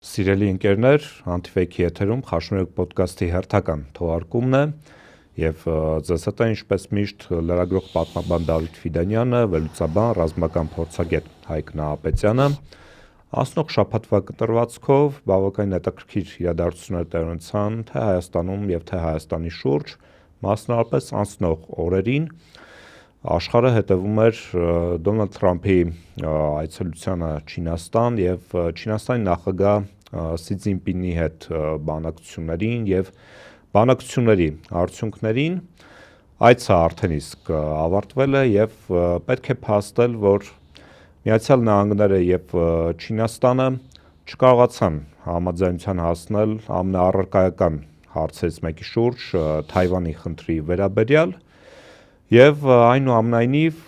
Սիրելի ընկերներ, Անտիֆեյքի եթերում Խաշմերուկ պոդքասթի հերթական թողարկումն է եւ ձեզ հետ է ինչպես միշտ լրագրող պատմաբան Դավիթ Ֆիդանյանը, վերլուծաբան, ռազմական փորձագետ Հայկ Նահապետյանը։ Անցնող շաբաթվա կտրվածքով բավականին հետաքրքիր իրադարձություններ տեղի ունեցան թե Հայաստանում եւ թե Հայաստանի շուրջ, մասնավորապես անցնող օրերին աշխարհը հետևում էր Դոնալդ Թրամփի այցելությանը Չինաստան եւ Չինաստանի նախագահ Սի Ցզինպինի հետ բանակցություններին եւ բանակցությունների արդյունքներին այցը արդեն իսկ ավարտվել է եւ պետք է փաստել, որ Միացյալ Նահանգները եւ Չինաստանը չկարողացան համաձայնության հասնել ամենաառարկայական հարցերից մեկի շուրջ Թայվանի խնդրի վերաբերյալ Եվ այնուամենայնիվ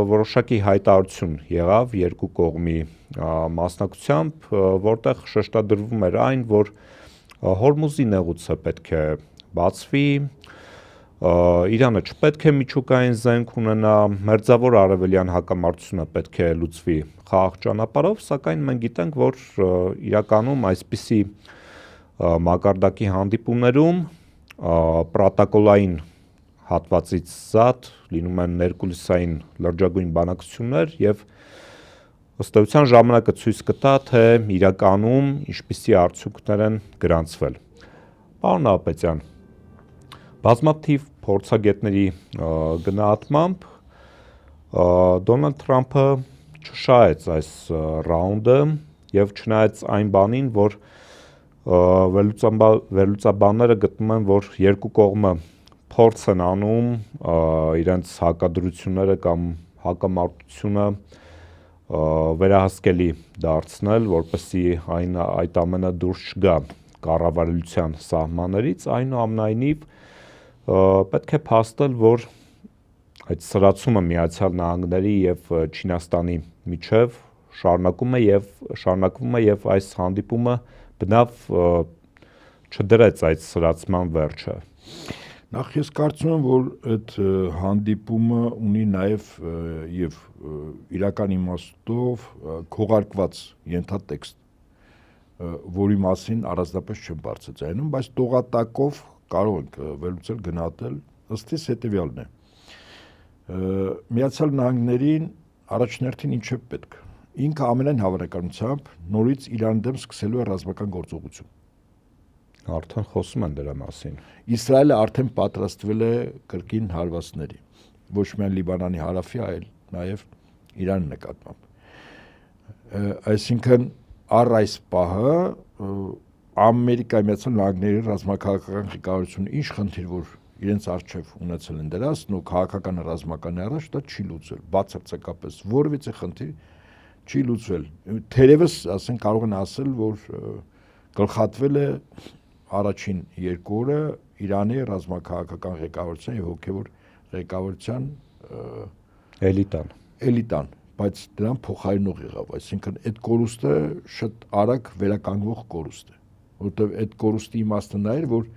որոշակի հայտարարություն եղավ երկու կողմի մասնակցությամբ, որտեղ շեշտադրվում էր այն, որ Հորմուզի նեղուցը պետք է բացվի, Իրանը չպետք է միջուկային զենք ունենա, մերձավոր արևելյան հակամարտությունը պետք է լուծվի խաղաղ ճանապարհով, սակայն մենք գիտենք, որ իրականում այսպիսի մակարդակի հանդիպումներում պրոտոկոլային հատվածից զատ լինում են ներկուլիսային լրջագույն բանակցություններ եւ ըստ էության ժամանակը ցույց կտա, թե իրականում ինչպիսի արդյունքներ են գրանցվել։ Պարոն Նահապետյան, բազմաթիվ փորձագետների գնահատմամբ Դոնալդ Թրամփը չշահեց այս ռաունդը եւ չնայած այն բանին, որ վերլուծաբանները գտնում են, որ երկու կողմը փորձ են անում իրենց հակադրությունները կամ հակամարտությունը վերահսկելի դարձնել, որպեսզի այդ ամենը դուրս չգա կառավարության սահմաններից, այնուամենայնիվ պետք է փաստել, որ այդ սրացումը Միացյալ Նահանգների եւ Չինաստանի միջև շարունակվում է եւ այս հանդիպումը բնավ չդրեց այդ սրացման վերջը։ Նախ ես կարծում եմ, որ այդ հանդիպումը ունի նաև եւ իրական իմաստով քողարկված ենթատեքստ, որի մասին առանձնապես չեմ բարձրացնում, բայց տողատակով կարող ենք վերլուծել գնահատել ըստ իս հետեւյալն է։ Միացյալ Նահանգներին առաջնորդին ինչ է պետք։ Ինքը ամենայն հավանականությամբ նորից Իրանի դեմ սկսելու է ռազմական գործողություն։ Արդեն խոսում են դրա մասին։ Իսրայելը արդեն պատրաստվել է կրկին հարվածների, ոչ միայն Լիբանանի հարավի, այլ նաև Իրանի նկատմամբ։ Այսինքն առ այս պահը Ամերիկայի Միացյալ Նահանգների ռազմաքաղաքական ղեկավարությունը ինչ խնդիր որ իրենց արժև ունեցել են դրած, ու քաղաքական ռազմականի առաջ դա չի լուծել, բացարձակապես որևիցե խնդիր չի լուծվել։ Թերևս, ասենք, կարող են ասել, որ գլխատվել է առաջին երկու օրը Իրանի ռազմաքաղաքական ղեկավարության եւ հոգեվոր ղեկավարության էլիտան, բայց դրան փոխարինող եղավ, այսինքն այդ կորուստը շատ արագ վերականգնող կորուստ է, որովհետեւ այդ կորուստի իմաստը նա էր, որ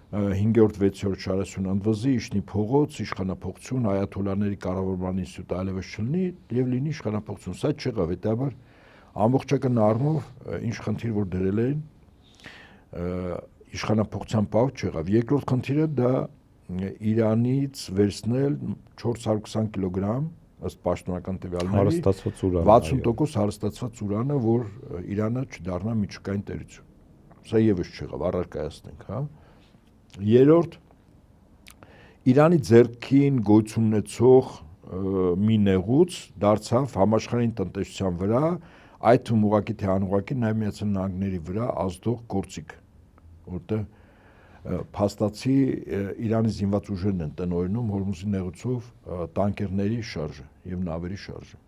5-րդ 6-րդ շարասյուն ընդվզի իշնի փողոց, իշխանապողություն, այաթոլաների կառավարման ինստիտուտ այլևս չլինի եւ լինի իշխանապողություն, սա չեղավ, հետաբար ամբողջական առումով ինչ խնդիր որ դրել էին իշխանապողության պահ չեղավ։ Երկրորդ խնդիրը դա Իրանից վերցնել 420 կիլոգրամ ըստ պաշտոնական տվյալների 60% հարստացված ուրանը, որ Իրանը չդառնա միջուկային տերություն։ Սա եւս չեղավ, առարկայացնենք, հա։ Երրորդ Իրանի ձեռքին գոյություն ունեցող մի նեղուց դարձավ համաշխարհային տնտեսության վրա, այդ թվում ուղղակի թե անուղղակի նաև Միացյալ Նահանգների վրա ազդող գործիք, որտեղ փաստացի Իրանի զինված ուժերն են տնօրինում Հորմուզի նեղուցով տանկերների շարժը եւ նավերի շարժը։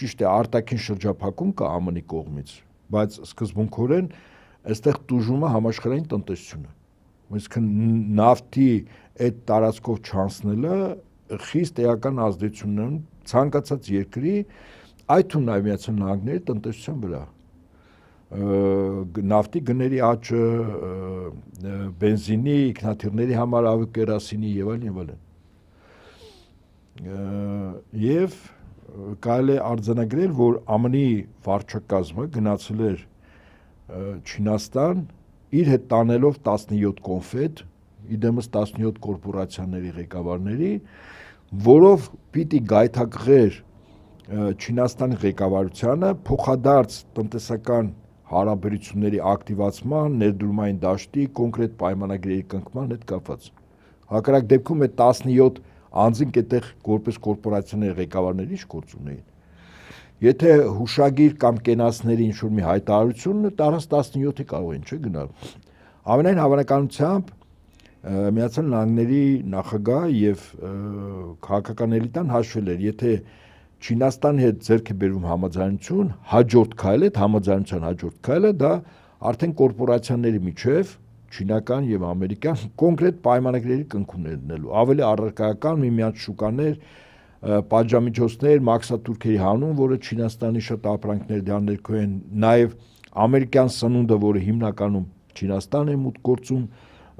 Ճիշտ է, արտաքին շրջափակում կա ԱՄՆ-ի կողմից, բայց սկզբունքորեն այստեղ տուժում է համաշխարհային տնտեսությունը։ Այսինքն նավթի այդ տարածքով չանցնելը խիստ էական ազդեցություն ունի ցանկացած երկրի, այդ թվում նաև Միացյալ Նահանգների տնտեսության վրա։ Նավթի գների աճը, բենզինի, ինքնաթիռների համար ավիակերասինի եւ այլն։ Եվ կարելի է արձանագրել, որ ԱՄՆ-ի վարչակազմը գնացել էր Չինաստան իր հետ տանելով 17 կոնֆետ, իդեմս 17 կորպորացիաների ղեկավարների, որով պիտի գայթակղեր Չինաստանի ղեկավարությանը փոխադարձ տնտեսական հարաբերությունների ակտիվացման, ներդրումային դաշտի կոնկրետ պայմանագրերի կնքման հետ կապված։ Հակառակ դեպքում այդ 17 անձինք այդտեղ որպես կորպորացիաների ղեկավարներ ինչ գործ ունեին։ Եթե հուշագիր կամ կենացների ինչ-որ մի հայտարարություն տարած 17-ի կարող են, չէ՞ գնալ։ Ամենայն հավանականությամբ Միացյալ Նահանգների նախագահ եւ քաղաքական էլիտան հաշվել էր, եթե Չինաստանի հետ ձեռք է բերվում համաձայնություն, հաջորդ քայլը, այդ համաձայնության հաջորդ քայլը դա արդեն կորպորացիաների միջև չինական եւ ամերիկյան կոնկրետ պայմանագրերի կնքումներ դնելու, ավելի առարկայական միմյանց շուկաներ, պատժամիջոցներ, մաքսատուրքերի հանում, որը Չինաստանի շատ ապրանքներ դրան ներքո են, նաեւ ամերիկյան սնունդը, որը հիմնականում Չինաստան է մուտք գործում,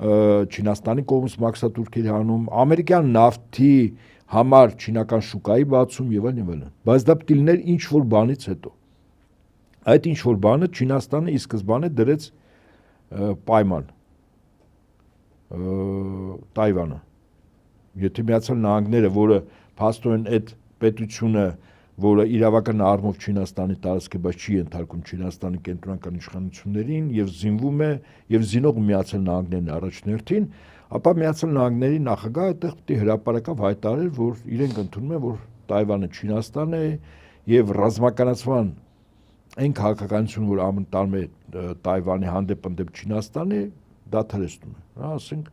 Չինաստանի կողմից մաքսատուրքերի հանում, ամերիկյան նավթի համար չինական շուկայի բացում եւ այլն։ Բայց դա պիտի լիներ ինչ որ բանից հետո։ Այդ ինչ որ բանը Չինաստանը ի սկզբանե դրեց պայման Թայվանը։ Եթե Միացյալ Նահանգները, որը փաստորեն այդ պետությունը, որը իրավական առումով Չինաստանի տարածք է, բայց չի ենթարկում Չինաստանի կենտրոնական իշխանություններին եւ զինվում է եւ զինող Միացյալ Նահանգներն առաջնորդին, ապա Միացյալ Նահանգների նախագահը այդտեղ պիտի հրապարակավ հայտարարել, որ իրենք ընդունում են, որ Թայվանը Չինաստան է եւ ռազմականացման այն քաղաքականություն, որ ԱՄՆ տանում է Թայվանի հանդեպ ընդդեմ Չինաստանի, դադարեցնում է, ասենք,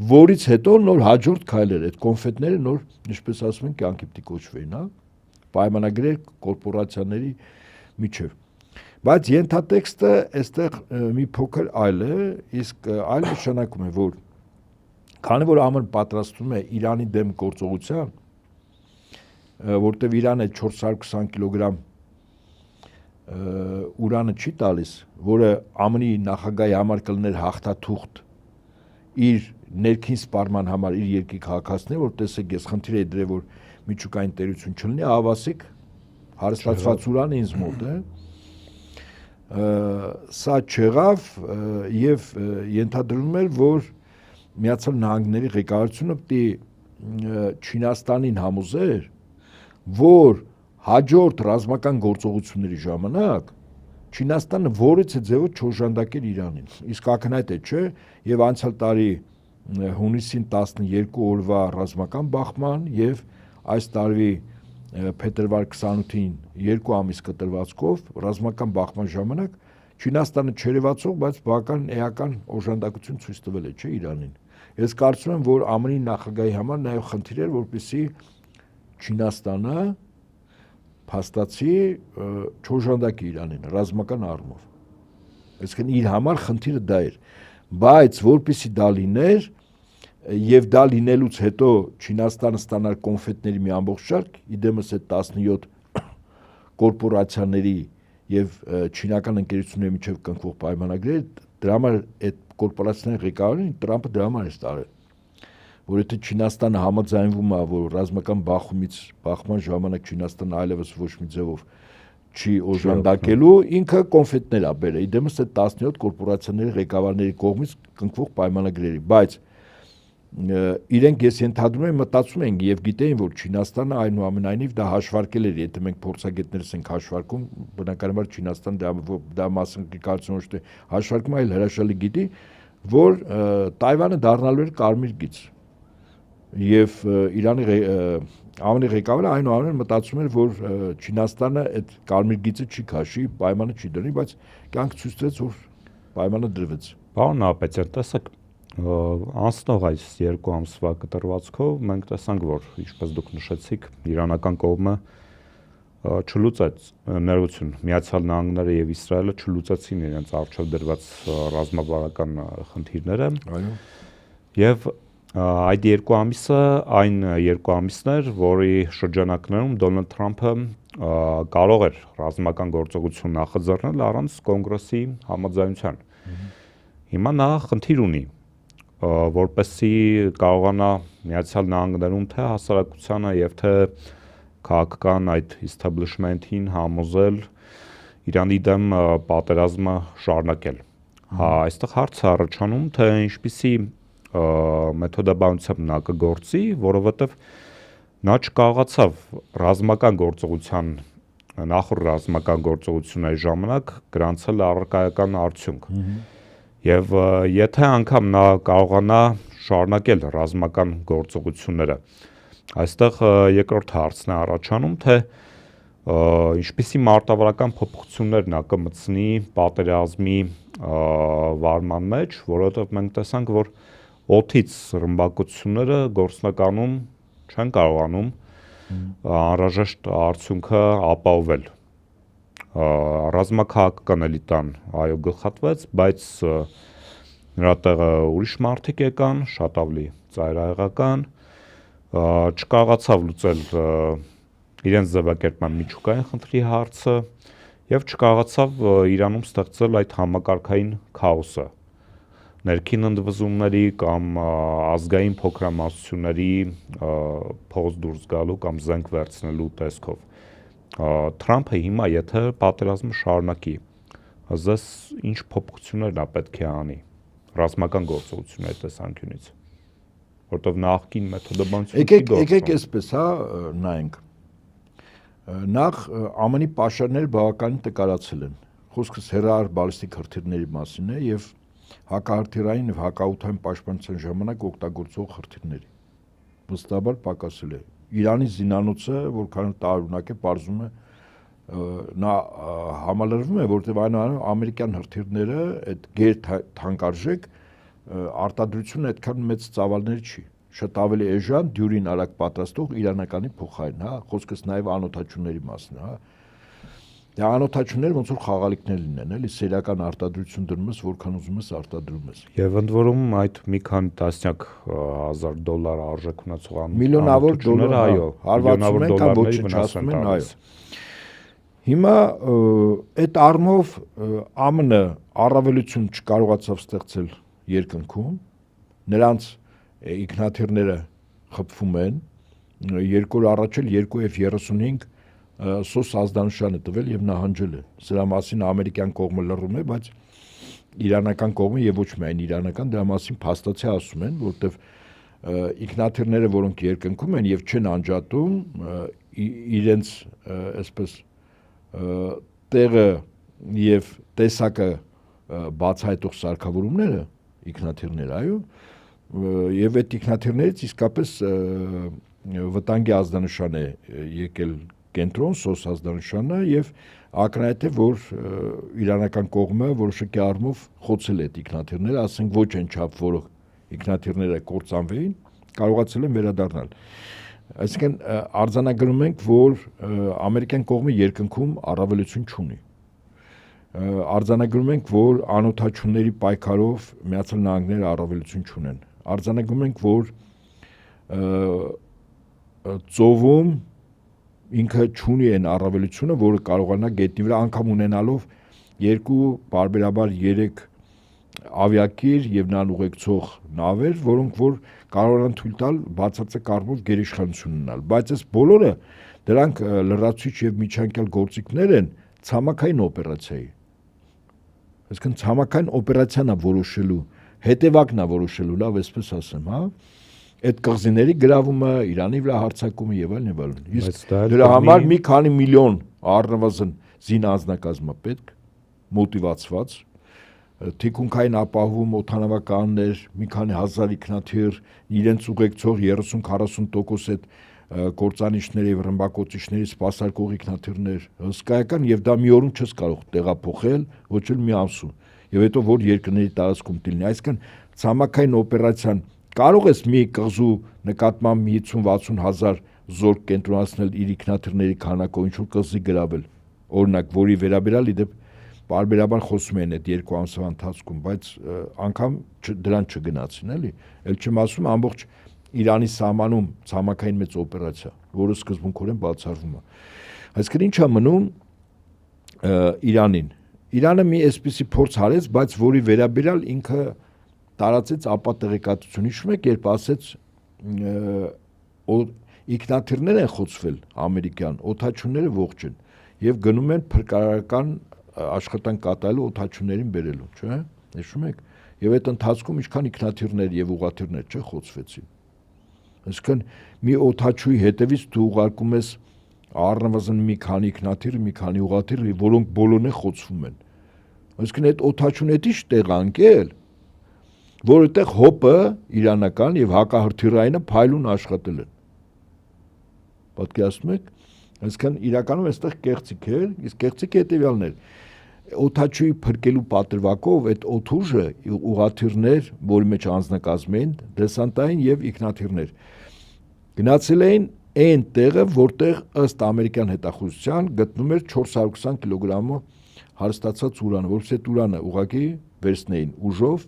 որից հետո նոր հաջորդ քայլեր, այդ կոնֆետները նոր, ինչպես ասում են, կյանքի պիտի կոչվեին, հա, պայմանագրեր կորպորացիաների միջև։ Բայց ենթատեքստը այստեղ մի փոքր այլ է, իսկ այլ նշանակում է, որ քանի որ ԱՄՆ պատրաստվում է Իրանի դեմ գործողության, որտեղ Իրանը 420 կիլոգրամ ուրանը չի տալիս, որը ԱՄՆ-ի նախագահի համար կլներ հաղթաթուղթ իր ներքին սպառման համար իր երկրի քաղաքացիներ, որ տեսեք, ես խնդիր եի դրել, որ միջուկային տերություն չլինի, ավասիկ հարստացված ուրանը ինձ մոտ է, սա չեղավ եւ ենթադրվում էր, որ Միացյալ Նահանգների ղեկավարությունը պիտի Չինաստանին համոզեր, որ հաջորդ ռազմական գործողությունների ժամանակ Չինաստանը որից է ձևով չօժանդակեր Իրանին։ Իսկ ակնհայտ է, չէ՞, եւ անցյալ տարի հունիսին 12 օրվա ռազմական բախման եւ այս տարվի փետրվար 28-ին 2 ամիս կտրվածքով ռազմական բախման ժամանակ Չինաստանը չերևացող, բայց բավական էական օժանդակություն ցույց տվել է, չէ, Իրանին։ Ես կարծում եմ, որ ԱՄՆ-ի նախագահի համար նաեւ խնդիր էր, որպեսզի Չինաստանը փաստացի չօժանդակի Իրանին ռազմական առումով։ Այսինքն իր համար խնդիրը դա էր, բայց որպեսզի դա լիներ եւ դա լինելուց հետո Չինաստանը ստանար կոնֆետների մի ամբողջ շարք, իդեմս այդ 17 կորպորացիաների եւ չինական ընկերությունների միջև կնքվող պայմանագրեր, դրա համար այդ կորպորացիաների ղեկավարին Տրամփը դրա համար է ստարել, որ եթե Չինաստանը համաձայնվում է, որ ռազմական բախման ժամանակ Չինաստանը այլևս ոչ մի ձևով չի օժանդակելու, ինքը կոնֆետներ է բերել, իդեմս այդ 17 կորպորացիաների ղեկավարների կողմից կնքվող պայմանագրերի, բայց իրենք ես ենթադրում եմ մտածում են եւ գիտեին, որ Չինաստանը այնուամենայնիվ դա հաշվարկել էր, եթե մենք փորձագետներս ենք հաշվարկում, բնականաբար Չինաստանը դա մասնագիտացիոն ոչ թե հաշվարկում, այլ հրաշալի գիտի, որ Թայվանը դառնալու էր կարմիր գիծ։ Եվ Իրանի ԱՄՆ-ի ղեկավարը այնուամենայնիվ մտածում էր, որ Չինաստանը այդ կարմիր գիծը չի քաշի, պայմանը չի դրի, բայց կյանք ցույց տվեց, որ պայմանը դրվեց։ Պարոն Նահապետյան, տեսեք, անցնող այս 2 ամսվա կտրվածքով մենք տեսանք, որ ինչպես դուք նշեցիք, իրանական կողմը չլուծեց ներողություն, Միացյալ Նահանգները եւ Իսրայելը չլուծեցին իրենց առջև դրված ռազմավարական խնդիրները։ Այո։ Եվ այդ 2 ամիսը այն 2 ամիսն էր, որի շրջանակներում Դոնալդ Թրամփը կարող էր ռազմական գործողություն նախաձեռնել առանց կոնգրեսի համաձայնության։ Հիմա նա խնդիր ունի, որպեսզի կարողանա Միացյալ Նահանգներում թե հասարակությանը եւ թե քաղաքական այդ establishment-ին համոզել Իրանի դեմ պատերազմը շարունակել։ Այստեղ հարց է առաջանում, թե ինչպիսի մեթոդաբանությամբ նա կգործի, որովհետև նա չկարողացավ ռազմական գործողության նախորդ ռազմական գործողությունների ժամանակ գրանցել առարկայական արդյունք։ Եվ եթե անգամ նա կարողանա շարունակել ռազմական գործողությունները, այստեղ երկրորդ հարցն է առաջանում, թե ինչպիսի մարտավարական փոփոխություններ նա կմտցնի պատերազմի վարման մեջ, որովհետև մենք տեսանք, որ օդից ռմբակոծությունները գործնականում չեն կարողանում անհրաժեշտ արդյունքը ապահովել։ Ռազմաքաղաքական էլիտան այո գլխատվեց, բայց նրա տեղը ուրիշ մարդիկ եկան, շատ ավելի ծայրահեղական, չկարողացավ լուծել իրենց ձևակերպման միջուկային խնդրի հարցը եւ չկարողացավ Իրանում ստեղծել այդ համակարգային քաոսը ներքին ընդվզումների կամ ազգային փոքրամասնությունների փողոց դուրս գալու կամ զենք վերցնելու տեսքով։ Թրամփը հիմա եթե պատերազմը շարունակի, ասես ինչ փոփոխություններ նա պետք է անի ռազմական գործողությունների տեսանկյունից, որտեղ նախկին մեթոդաբանությունը եկեք այսպես, նայենք։ Նախ ԱՄՆ-ի պաշարները բավականին տկարացել են։ Խոսքս հեռահար բալիստիկ հրթիռների մասին է եւ հակահրթիռային եւ հակաօդային պաշտպանության ժամանակ օգտագործող հրթիռների։ Վստահաբար պակասել է։ Իրանի զինանոցը, որքան տարօրինակ է, պարզում է նա համալրվում է, որտեղ այնուամենայնիվ ամերիկյան հրթիռները այդ գերթանկարժեք արտադրությունը այդքան մեծ ծավալներ չի։ Շատ ավելի էժան, դյուրին արագ պատրաստող իրանականի փոխարեն, խոսքս նաև անօթաչուների մասն է, Դա անօթաչուներ ոնց որ խաղալիքներ լինեն, էլի սերիական արտադրություն դնում ես, որքան ուզում ես արտադրում ես։ Եվ ընդ որում այդ մի քանի տասնյակ հազար դոլար արժեք ունեցող միլիոնավոր դոլար, այո, հարվածում են կամ ոչնչացնում են, այո։ Հիմա այդ առումով ԱՄՆ առավելություն չկարողացավ ստեղծել երկնքում, նրանց ինքնաթիռները խփվում են, երկու օր առաջ էլ 2F-35 սոս ազդանշան է տվել եւ նահանջել է։ Սրա մասին ամերիկյան կողմը լռում է, բայց իրանական կողմը եւ ոչ միայն իրանական դրա մասին փաստացի ասում են, որտեվ ինքնաթիռները, որոնք երկնքում են եւ չեն անջատում, իրենց այսպես տեղը եւ տեսակը բացահայտող սարքավորումները ինքնաթիռներ, այո, եւ այդ ինքնաթիռներից իսկապես վտանգի ազդանշան է եկել կենտրոն, սոս ազդանշանը եւ ակնհայտ է, որ իրանական կողմը որոշակի առումով խոցել է այդ ինքնաթիռները, ասենք ոչ այն չափ, որը ինքնաթիռները կործանվեին, կարողացել են վերադառնալ։ Այսինքն արձանագրում ենք, որ ամերիկյան կողմը երկնքում առավելություն չունի։ Արձանագրում ենք, որ անօթաչուների պայքարով Միացյալ Նահանգները առավելություն չունեն։ Արձանագրում ենք, որ ծովում ինքը չունի այն առավելությունը, որը կարողանա գետնի վրա անգամ ունենալով երկու բարբերաբար 3 ավիակիր եւ նրան ուղեկցող նավեր, որոնք որ կարողանան թույլ տալ բացարձակ առումով գերիշխանություն ունենալ, բայց այս բոլորը դրանք լրացուցիչ եւ միջանկյալ գործիքներ են ցամաքային օպերացիայի։ Այսինքն ցամաքային օպերացիան է որոշելու, հետևակն է որոշելու, լավ այսպես ասեմ, այդ կղզիների գրավումը, Իրանի վրա հարձակումը եւ այլն եւ այլն։ Իսկ դրա համար մի քանի միլիոն առնվազն զինանձնակազմը պետք, մոտիվացված, թիկունքային ապահովում օդանավականներ, մի քանի հազար ինքնաթիռ, իրենց ուղեկցող 30-40% այդ կործանիչների եւ ռմբակոծիչների սպասարկող ինքնաթիռներ, հսկայական եւ դա մի օրում չես կարող տեղափոխել, ոչ էլ մի ամսում։ Եվ հետո որ երկրների տարածքում դիլնի, այսինքն ցամաքային օպերացիան կարող ես մի կղզու նկատմամբ 50-60 հազար զորք կենտրոնացնել իր ինքնաթիռների քանակով, ինչ որ կղզի գրավել, օրինակ, որի վերաբերյալ իդեպ բարբերաբար խոսում են այդ 2 ամսվա ընթացքում, բայց անգամ դրան չգնացին, էլի, ել չեմ ասում ամբողջ Իրանի սահմանում ցամաքային մեծ օպերացիա, որը սկզբունքորեն բացառվում է։ Այսինքն ի՞նչ է մնում Իրանին։ Իրանը մի այսպիսի փորձ արեց, բայց որի վերաբերյալ ինքը տարածեց ապատեղեկատվություն, հիշում եք, երբ ասեց ինքնաթիռներ են խոցվել ամերիկյան, օդաչուները ողջ են եւ գնում են փրկարարական աշխատանք կատարելու օդաչուներին բերելու, չէ՞։ Հիշում եք։ Եվ այդ ընթացքում ինչքան ինքնաթիռներ եւ ուղաթիռներ չէ խոցվեցին։ Այսինքն մի օդաչուի հետևից դու ուղարկում ես առնվազն մի քանի ինքնաթիռ, մի քանի ուղաթիռ, որոնք բոլորն խոցվում են։ Այսինքն այդ օդաչուն էդի տեղ անկել, որ այդտեղ հոպը իրանական եւ հակահրթիռայինը փայլուն աշխատել են։ Պատկերացնում եք։ Այսինքն իրականում այստեղ կեղծիք էր, իսկ կեղծիքը հետեւյալն էր։ Օդաչուի փրկելու պատրվակով այդ օդուժը ուղաթիռներ, որի մեջ անձնակազմ էին, դեսանտային եւ ինքնաթիռներ գնացել էին այն տեղը, որտեղ ըստ ամերիկյան հետախուզության գտնում էր 420 կիլոգրամը հարստացած ուրանը, որովհետեւ այդ ուրանը ուղղակի վերցնեին ուժով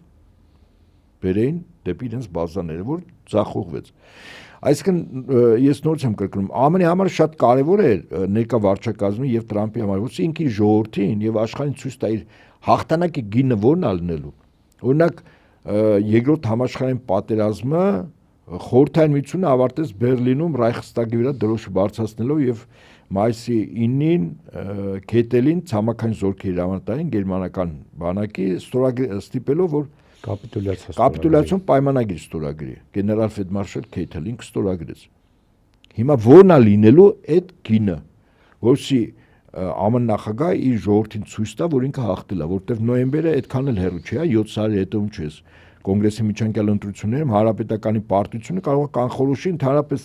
բերեին դեպի իրենց բազաները, որ ձախողվեց։ Այսինքն ես նորից եմ կրկնում, ԱՄՆ-ի համար շատ կարևոր էր ներկա վարչակազմի եւ Տրամփի համար, որ ինքը իր ժողովրդին եւ աշխարհին ցույց տա իր հաղթանակի գինը որն ալնելու։ Օրինակ երկրորդ համաշխարհային պատերազմը Խորհրդային Միությունը ավարտեց Բերլինում Ռայխստագի վրա դրոշը բարձրացնելով եւ մայիսի 9-ին Քետելին ցամաքային զորքերի հրամանատարին գերմանական բանակի ստիպելով որ կապիտուլյացիոն պայմանագիր ստորագրի գեներալ ֆելդմարշալ Քեյթելին կստորագրեց։ Հիմա որն է լինելու այդ գինը, որսի ԱՄՆ նախագահը իր ժողովրդին ցույց տա, որ ինքը հաղթել է, որտեղ նոյեմբերը այդքան էլ հեռու չէ, 7 տարի հետո չես։ Կոնգրեսի միջանկյալ ընտրություններում հանրապետականի պարտությունը կարող է կանխորոշի ընդհանրապես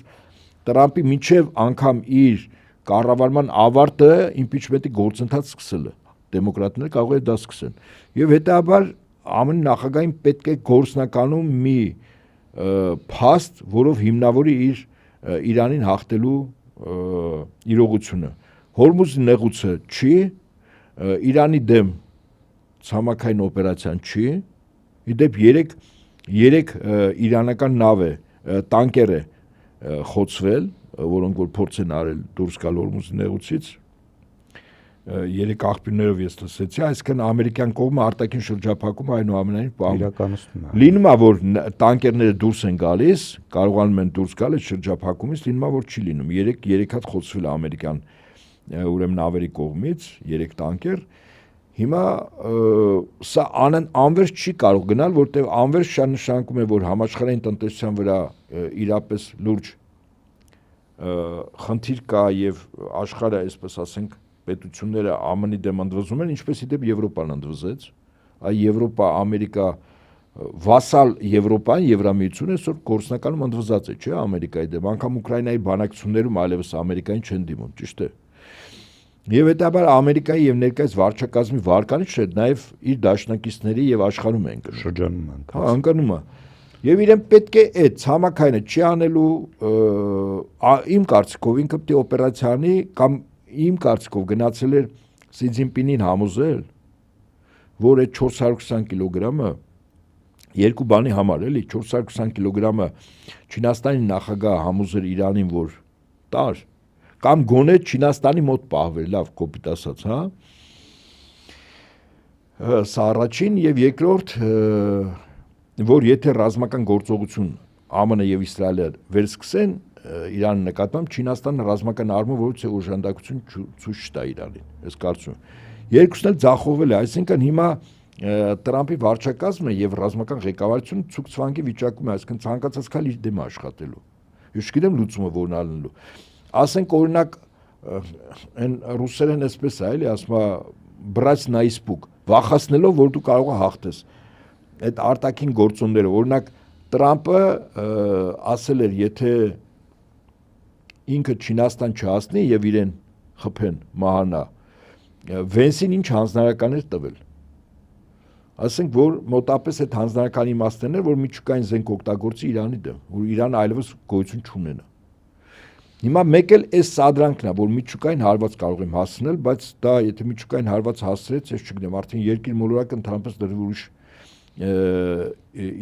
Տրամփի միջև անգամ իր կառավարման ավարտը իմպիչմենտի գործընթաց սկսելը։ Դեմոկրատները կարող է դա սկսեն։ Եվ հետաբար ԱՄՆ նախագահին պետք է գործնականում մի փաստ, որով հիմնավորի իր Իրանին հաղթելու իրողությունը։ Հորմուզի նեղուցը չի, Իրանի դեմ ցամաքային օպերացիան չի։ Իդեպ 3 իրանական նավ է, տանկեր է խոցվել, որոնք որ փորձ են արել դուրս գալ Հորմուզի նեղուցից։ 3 աղբյուրներով ես լսեցի, այսինքն ամերիկյան կողմը արտաքին շրջափակում այնուամենայնիվ իրականացնում է։ Լինում է որ տանկերները դուրս են գալիս, կարողանում են դուրս գալ այդ շրջափակումից, լինում է որ չի լինում։ 3 հատ խոցվել է ամերիկյան ուրեմն նավերի կողմից, 3 տանկեր։ Հիմա սա անվերջ չի կարող գնալ, որտեղ անվերջ նշանակում է, որ համաշխարհային տնտեսության վրա իրապես լուրջ խնդիր կա եւ աշխարհը, այսպես ասենք, պետությունները ԱՄՆ-ի դեմ ընդվզում են, ինչպես իդեպ Եվրոպան ընդվզեց, Եվրոպա, Ամերիկա, վասալ Եվրոպան, Եվրամիությունը այսօր գործնականում ընդվզած է, չէ՞, Ամերիկայի դեմ, անգամ Ուկրաինայի բանակցություններում այլևս Ամերիկային չեն դիմում, ճիշտ է։ Եվ հետաբար Ամերիկայի եւ ներկայիս վարչակազմի վարկանիշը նաեւ իր դաշնակիցների եւ աշխարհում են շրջանում են։ Հա, անկանում է։ Եվ իրեն պետք է այդ ցամաքայինը չի անելու իմ կարծիքով ինքը պետք է օպերացիանի կամ իմ կարծիքով գնացել էր Սի Ցզինպինին համոզել, որ այդ 420 կիլոգրամը երկու բանի համար էլի 420 կիլոգրամը Չինաստանի նախագահը համոզել Իրանին, որ տար կամ գոնե Չինաստանի մոտ պահվել, լավ կոպիտ ասած, հա։ Սա առաջին եւ երկրորդ, որ եթե ռազմական գործողություն ԱՄՆ եւ Իսրայելը վերսկսեն Իրանի նկատմամբ, Չինաստանը ռազմական առումով որից է օժանդակություն ցույց տա Իրանին, ես կարծում եմ։ Երկուսն էլ ձախողվել է, այսինքն հիմա Տրամփի վարչակազմը եւ ռազմական ղեկավարությունը ցուկցվանկի վիճակում է, այսինքն ցանկացած քայլ իր դեմ աշխատելու։ Ես չգիտեմ լուծումը որն ալնելու։ Ասենք օրինակ այն ռուսերեն այսպես է, էլի ասում է բրաց նա իսպուկ, վախացնելով որ դու կարող ես հաղթես։ Այդ արտաքին գործոնները, օրինակ Տրամփը ասել էր, եթե ինքը Չինաստան չհասնի եւ իրեն խփեն, մահանա, Վենսին ինչ հանձնարարական էր տվել։ Ասենք որ մոտապես այդ հանձնարարականի իմաստն էր, որ միջուկային զենք օգտագործի Իրանի դեմ, որ Իրանը այլևս գոյություն չունենա։ Հիմա մեկ էլ այս սադրանքն է, որ միջուկային հարված կարող եմ հասնել, բայց դա եթե միջուկային հարված հասցրեց, ես չգիտեմ, արդեն երկիր մոլորակը ընդհանրապես դեռ ուրիշ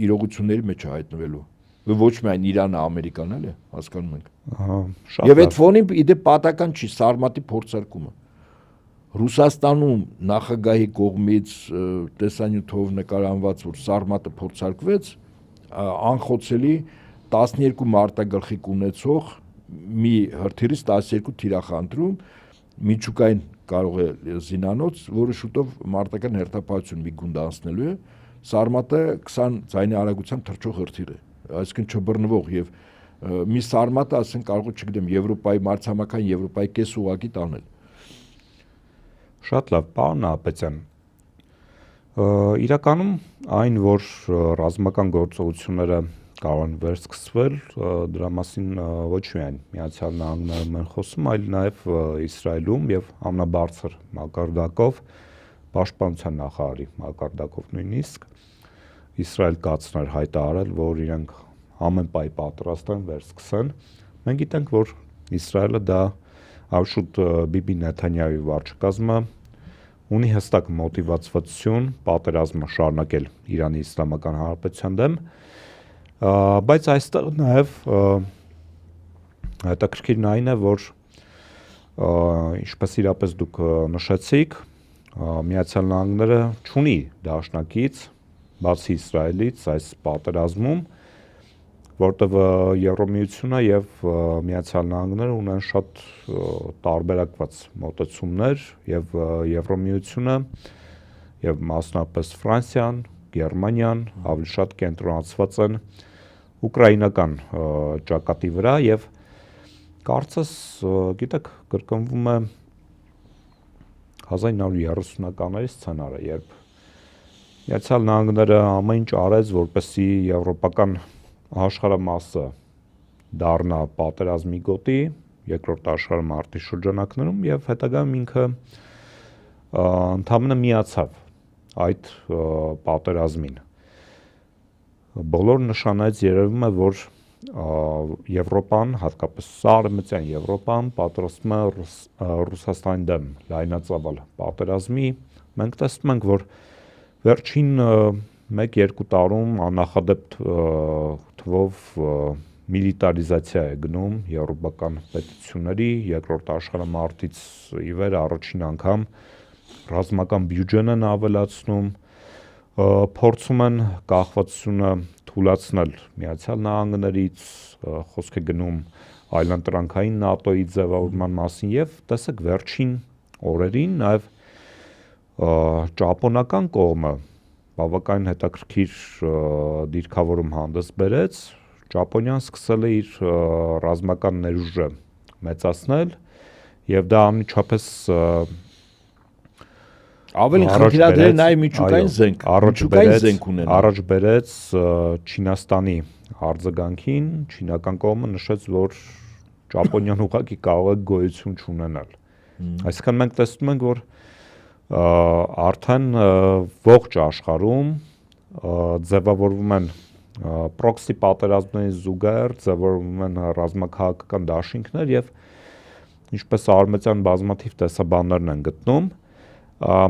իրողությունների մեջ է հայտնվելու։ Ոչ միայն Իրանը, Ամերիկան էլ է, հասկանում եք։ Եվ այդ ֆոնին իդե պատական չի Սարմատի փորձարկումը։ Ռուսաստանում նախագահի կողմից տեսանյութով նկարանված, որ Սարմատը փորձարկվեց, անխոցելի 12 մարտագլխիկ ունեցող մի հրթիռից 12 թիրախանդրում միջուկային կարող է զինանոց, որը շուտով մարտական հերթապահություն մի գունդ անցնելու է, Սարմատը 20 ձայնի արագությամբ թռչող հրթիռ է, այսինքն չբռնվող եւ մի Սարմատը ասենք կարող է, չգիտեմ, Եվրոպայի մարտհամական Եվրոպայի կես ուղակի տանել։ Շատ լավ, պարոն Նահապետյան։ Իրականում այն, որ ռազմական գործողությունները կարող են վերսկսվել, դրա մասին ոչ միայն Միացյալ Նահանգներում են խոսում, այլ նաև Իսրայելում եւ ամենաբարձր մակարդակով, պաշտպանության նախարարի մակարդակով նույնիսկ Իսրայել կացներ հայտարարել, որ իրենք ամեն պահի պատրաստ են վերսկսեն։ Մենք գիտենք, որ Իսրայելը դա Աշուտ Բիբի Նեթանյահուի վարչակազմը ունի հստակ մոտիվացվածություն պատերազմը շարունակել Իրանի Իսլամական Հանրապետության դեմ, բայց այստեղ նաև հետաքրքիրն այն է, որ ինչպես իրապես դուք նշեցիք, Միացյալ Նահանգները չունի դաշնակից բացի Իսրայելից այս պատերազմում, որտեղ Եվրոմիությունը եւ Միացյալ Նահանգները ունեն շատ տարբերակված մոտեցումներ եւ Եվրոմիությունը եւ մասնապես Ֆրանսիան, Գերմանիան ավելի շատ կենտրոնացված են ուկրաինական ճակատի վրա եւ կարծես գիտեք կրկնվում է 1930-ականների սցենարը, երբ Միացյալ Նահանգները ամեն ինչ արեց, որպեսզի եվրոպական աշխարհամասը դառնա պատերազմի գոտի երկրորդ աշխարհամարտի շրջանակներում եւ հետագայում ինքը ընդհանրապես միացավ այդ պատերազմին։ Բոլոր նշաններից երևում է, որ Եվրոպան, հատկապես Արևմտյան Եվրոպան պատրաստվում է Ռուսաստանի դեմ լայնածավալ պատերազմի։ Մենք տեսնում ենք, որ վերջին 1-2 տարում աննախադեպ թվով միլիտարիզացիա է գնում եվրոպական պետությունների երկրորդ աշխարհամարտից ի վեր առաջին անգամ ռազմական բյուջեն են ավելացնում, փորձում են կախվածությունը թույլատրել Միացյալ Նահանգներից, խոսք է գնում այլընտրանքային ՆԱՏՕ-ի ձևավորման մասին եւ տեսեք վերջին օրերին նաեւ ճապոնական կողմը բավականին հետաքրքիր դիրքավորում հանդես բերեց, Ճապոնիան սկսել է իր ռազմական ներուժը մեծացնել եւ դա անմիջապես ավելի խնդիրադեր նաեւ միջուկային զենք ունեն։ Առաջ բերեց Չինաստանի արձագանքին, չինական կողմը նշեց, որ Ճապոնիան ուղղակի կարող է գոյություն չունենալ։ Այսինքն մենք տեսնում ենք, որ արդեն ողջ աշխարհում ձևավորվում են պրոքսի պատերազմների զուգահեռ ձևավորվում են ռազմաքաղաքական դաշինքներ եւ ինչպես արևմտյան բազմաթիվ տեսաբաններն են գտնում,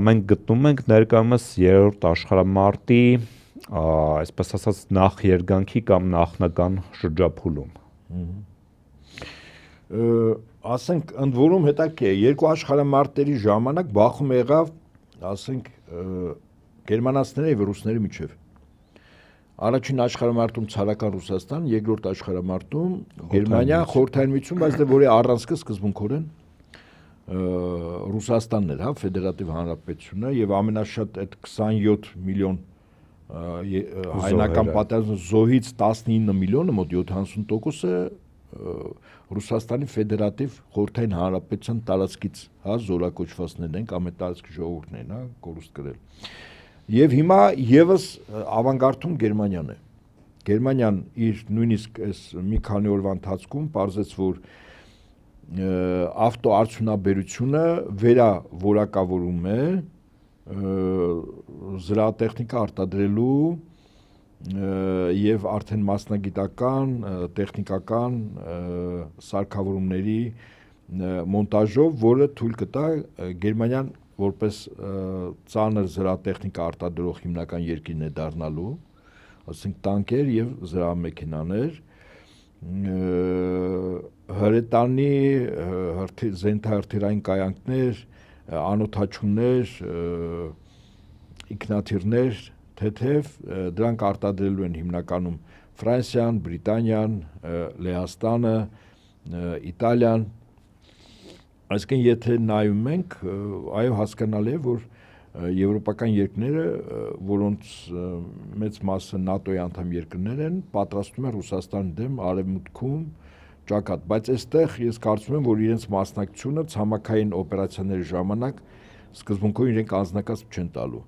մենք գտնում ենք ներկայումս երրորդ աշխարհամարտի, այսպես ասած նախերգանքի կամ նախնական շրջափուլում։ Ասենք ընդ որում հետաքրքիր է, երկու աշխարհամարտերի ժամանակ բախում եղավ, ասենք գերմանացիների եւ ռուսների միջեւ։ Առաջին աշխարհամարտում ցարական Ռուսաստան, երկրորդ աշխարհամարտում Գերմանիա, Խորհրդային Միություն, բայց դե որի առանցքը սկզբունքորեն Ռուսաստանն էր, հա, ֆեդերատիվ հանրապետությունը եւ ամենաշատ այդ 27 միլիոն հայնական պատերազմի զոհից 19 միլիոնը, մոտ 70%-ը Ռուսաստանի ֆեդերատիվ խորհրդային հանրապետության տարածքից, հա, զորակոչվածներն են կամ այդ տարածքի ժողովուրդն են, հա, կորուստ կրել։ Եվ հիմա եւս ավանգարդում Գերմանիան է։ Գերմանիան իր նույնիսկ այս մի քանի օրվա ընթացքում պարզեց, որ ավտոարդյունաբերությունը վերավորակավորում է զրահատեխնիկա արտադրելու եւ արդեն մասնագիտական, տեխնիկական սարքավորումների մոնտաժով, որը թույլ կտա Գերմանիան որպես ծանր զրահատեխնիկա արտադրող հիմնական երկիրն է դառնալու, ասենք տանկեր եւ զրահամեքենաներ, հրետանի զենթահրթիռային կայանքներ, անօդաչուներ, ինքնաթիռներ, թեթև դրանք արտադրելու են հիմնականում Ֆրանսիան, Բրիտանիան, Լեհաստանը, Իտալիան, Այսինքն եթե նայում ենք, այո հասկանալի է, որ եվրոպական երկրները, որոնց մեծ մասը ՆԱՏՕ-ի անդամ երկրներ են, պատրաստում են Ռուսաստանի դեմ արևմուտքում ճակատ, բայց այստեղ ես կարծում եմ, որ իրենց մասնակցությունը ցամաքային օպերացիաների ժամանակ սկզբունքով իրենք անձնակազմ չեն տալու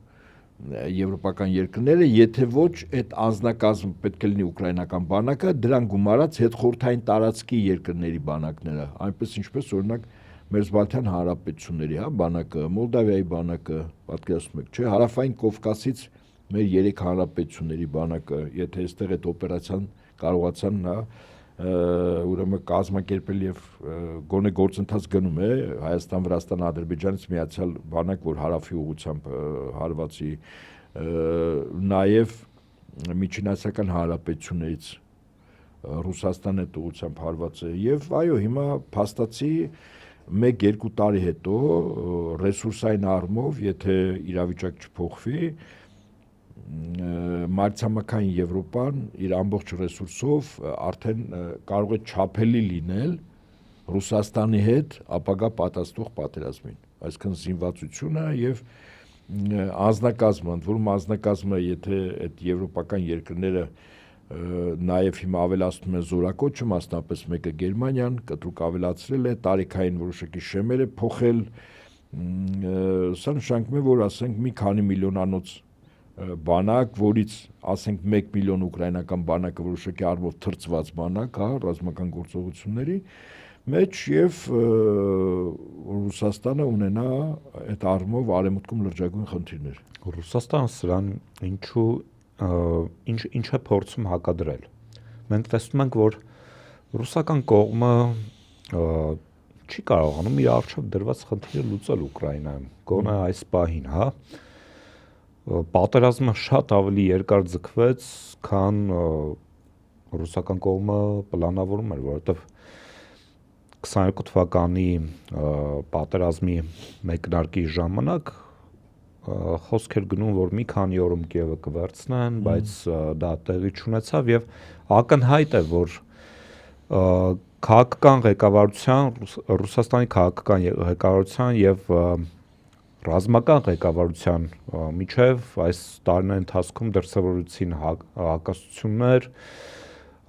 եվրոպական երկրները, եթե ոչ այդ անձնակազմ պետք է լինի ուկրաինական բանակը, դրան գումարած հետխորհրդային տարածքի երկրների բանակները, այնպես ինչպես օրինակ Մերձբալթյան հանրապետությունների, բանակը, Մոլդավիայի բանակը, պատկերացնում եք, չէ, Հարավային Կովկասից մեր 3 հանրապետությունների բանակը, եթե այստեղ այդ օպերացիան կարողացան ուրեմն կազմակերպել եւ գոնե գործընթաց գնում է Հայաստան, Վրաստան, Ադրբեջանից միացյալ բանակ, որ հարավի ուղղությամբ հարվածի, նաեւ միջինասիական հանրապետություններից Ռուսաստան այդ ուղղությամբ հարված է եւ այո, հիմա փաստացի 1-2 տարի հետո ռեսուրսային առումով, եթե իրավիճակ չփոխվի, մարտհամաքային Եվրոպան իր ամբողջ ռեսուրսով արդեն կարող է չափելի լինել Ռուսաստանի հետ ապագա պատասխանող պատերազմին, այսինքն զինվածությունը եւ անձնակազմը, ընդ որում անձնակազմը, եթե այդ եվրոպական երկրները նաև հիմա ավելացնում են զորակոչը, մասնապես մեկը Գերմանիան կտրուկ ավելացրել է, տարիքային որոշակի շեմեր է փոխել, սա նշանակում է, որ ասենք մի քանի միլիոնանոց բանակ, որից ասենք 1 միլիոն ուկրաինական բանակը որոշակի առումով թրծված բանակ, ռազմական գործողությունների մեջ եւ Ռուսաստանը ունենա այդ առումով արևմուտքում լրջագույն խնդիրներ։ Ռուսաստանը սրան ինչ է փորձում հակադրել։ Մենք տեսնում ենք, որ ռուսական կողմը չի կարողանում իր առջև դրված խնդիրը լուծել Ուկրաինայում, գոնե այս պահին, պատերազմը շատ ավելի երկար ձգվեց, քան ռուսական կողմը պլանավորում էր, որովհետև 22 թվականի պատերազմի մեկնարկի ժամանակ խոսք էր գնում, որ մի քանի օրում Կիևը կվերցնեն, բայց դա տեղի չունեցավ եւ ակնհայտ է, որ քաղաքական ղեկավարության, Ռուսաստանի քաղաքական ղեկավարության եւ ռազմական ղեկավարության միջև այս տարիների ընթացքում դրսևորվեցին հակասություններ,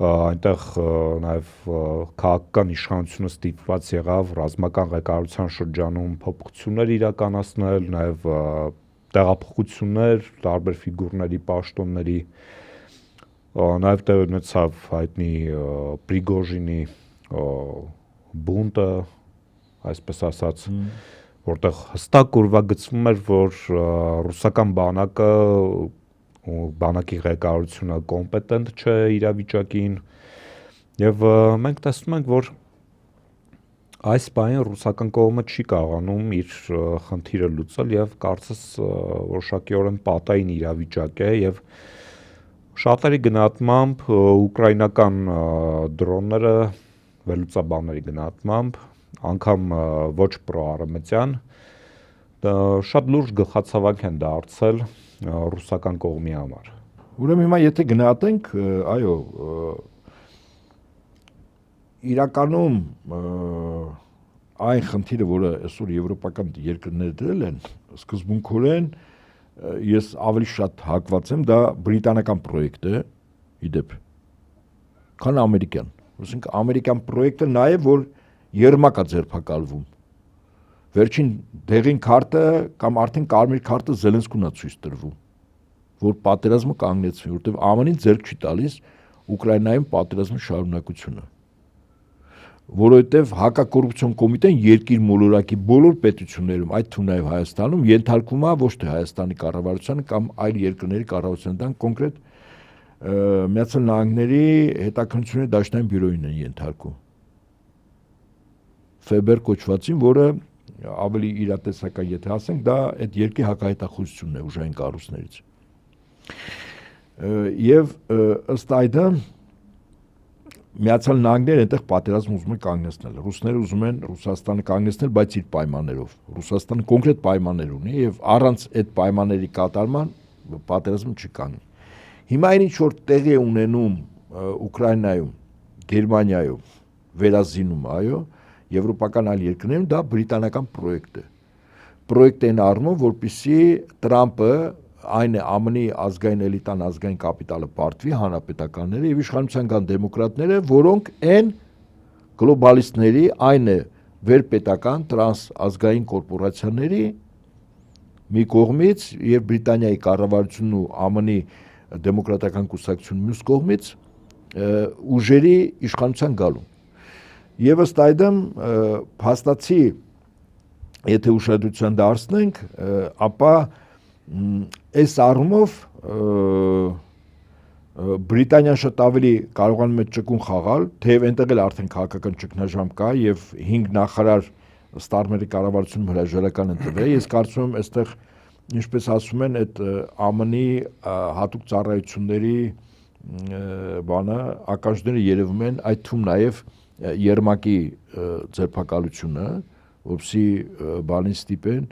այնտեղ նաեւ քաղաքական իշխանությունը ստիպված եղավ ռազմական ղեկավարության շրջանում փոփոխություններ իրականացնել, նաեւ տեղափոխություններ տարբեր ֆիգուրների, պաշտոնների, նաև տեղ ունեցավ հայտնի Պրիգոժինի բունտը, այսպես ասած, որտեղ հստակ ուրվագծվում էր, որ ռուսական բանակի ղեկավարությունը կոմպետենտ չէ իրավիճակին, եւ մենք տեսնում ենք, որ այս պահին ռուսական կողմը չի կարողանում իր խնդիրը լուծել եւ կարծես որոշակիորեն պատային իրավիճակ է եւ շատերի գնահատմամբ ուկրաինական դրոնները վերլուծաբանների գնահատմամբ անգամ ոչ պրոարմենիան շատ լուրջ գլխացավանք են դարձել ռուսական կողմի համար։ Ուրեմն հիմա եթե գնահատենք, այո, իրականում այն խնդիրը, որը այսօր եվրոպական երկրները դրել են, սկզբունքորեն ես ավելի շատ հակված եմ, դա բրիտանական պրոյեկտ է, իդեպ, քան ամերիկյան։ Այսինքն ամերիկյան պրոյեկտը նաև որ երմակ է ձերբակալվում։ Վերջին դեղին քարտը կամ արդեն կարմիր քարտը Զելենսկուն է ցույց տրվում, որ պատերազմը կանգնեցվի, որտեղ ԱՄՆ-ին ձեռք չի տալիս Ուկրաինայում պատերազմի շարունակությունը։ Որովհետև հակակոռուպցիոն կոմիտեն երկիր մոլորակի բոլոր պետություններում, այդ թվում նաև Հայաստանում, ենթարկվում է ոչ թե Հայաստանի կառավարությանը կամ այլ երկրների կառավարությանը, դա կոնկրետ Միացյալ Նահանգների հետաքննությունների դաշնային բյուրոին են ենթարկում։ Ֆեբեր կոչվածին, որը ավելի իրատեսական, եթե ասենք, դա այդ երկրի հակահետախուզությունն է ուժային կառույցներից։ Եվ ըստ այդմ Միացյալ Նահանգները այնտեղ պատերազմ ուզում են կանգնեցնել։ Ռուսները ուզում են Ռուսաստանը կանգնեցնել, բայց իր պայմաններով։ Ռուսաստանը կոնկրետ պայմաններ ունի եւ առանց այդ պայմանների կատարման պատերազմը չի կանգնի։ Հիմա այն ինչ որ տեղի է ունենում Ուկրաինայում, Գերմանիայում վերազինում, այո, եվրոպական այլ երկրներում, դա բրիտանական պրոյեկտ է։ Պրոյեկտ են առնում, որպեսզի Տրամպը այն է ԱՄՆ-ի ազգային էլիտան, ազգային կապիտալը պարտվի, հանրապետականները եւ իշխանության կան դեմոկրատները, որոնք այն գլոբալիստների, այն է վերպետական տրանսազգային կորպորացիաների մի կողմից եւ Բրիտանիայի կառավարությունն ու ԱՄՆ-ի դեմոկրատական կուսակցություն մյուս կողմից ուժերի իշխանության գալու։ Եվ ըստ այդմ փաստացի, եթե ուշադրության դարձնենք, ապա այս առումով Բրիտանիան շատ ավելի կարողանում է ճկուն խաղալ, թեև այնտեղ էլ արդեն քաղաքական ճգնաժամ կա եւ 5 նախարար Ստարմերի կառավարությունում հրաժարական են տվել։ Ես կարծում եմ, այստեղ ինչպես ասում են, այդ ԱՄՆ-ի հատուկ ծառայությունների բանը ականջները երևում են, այդ թվում նաեւ Երմակի ձերբակալությունը, որպեսզի բանին ստիպեն,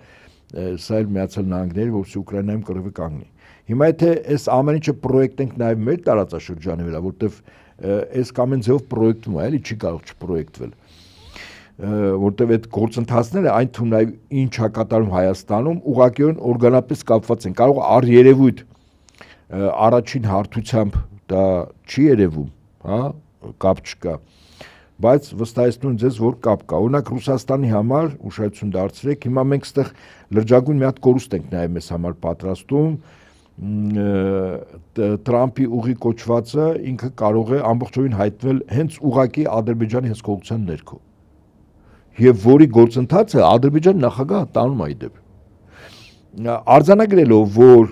սա էլ Միացյալ Նահանգների, որպեսզի Ուկրաինայում կռվը կանգնի։ Հիմա եթե այս ամեն ինչը պրոյեկտ ենք նաեւ մեր տարածաշրջանի վրա, որտեվ այս կամ այն ձեւով պրոյեկտում է, էլի չի կարող չպրոյեկտվել, որտեվ այդ գործընթացները այն թվում նաեւ ինչա կատարում Հայաստանում, ուղղակիորեն օրգանապես կապված են։ Կարող առերևույթ առաջին հարթությամբ դա չի երևում, հա, կապ չկա, բայց վստահեցնում ձեզ, որ կապ կա։ Օրինակ Ռուսաստանի համար ուշադրություն դարձրեք, հիմա մենք այստեղ լրջագույն մի հատ կորուստ ենք նաեւ մեզ համար պատրաստում, Տրամպի ուղի կոչվածը ինքը կարող է ամբողջովին հայտնել հենց ուղակի Ադրբեջանի հսկողության ներքո։ Եվ որի գործընթացը Ադրբեջանի նախագահը տանում է իդեպ։ Արձանագրելով, որ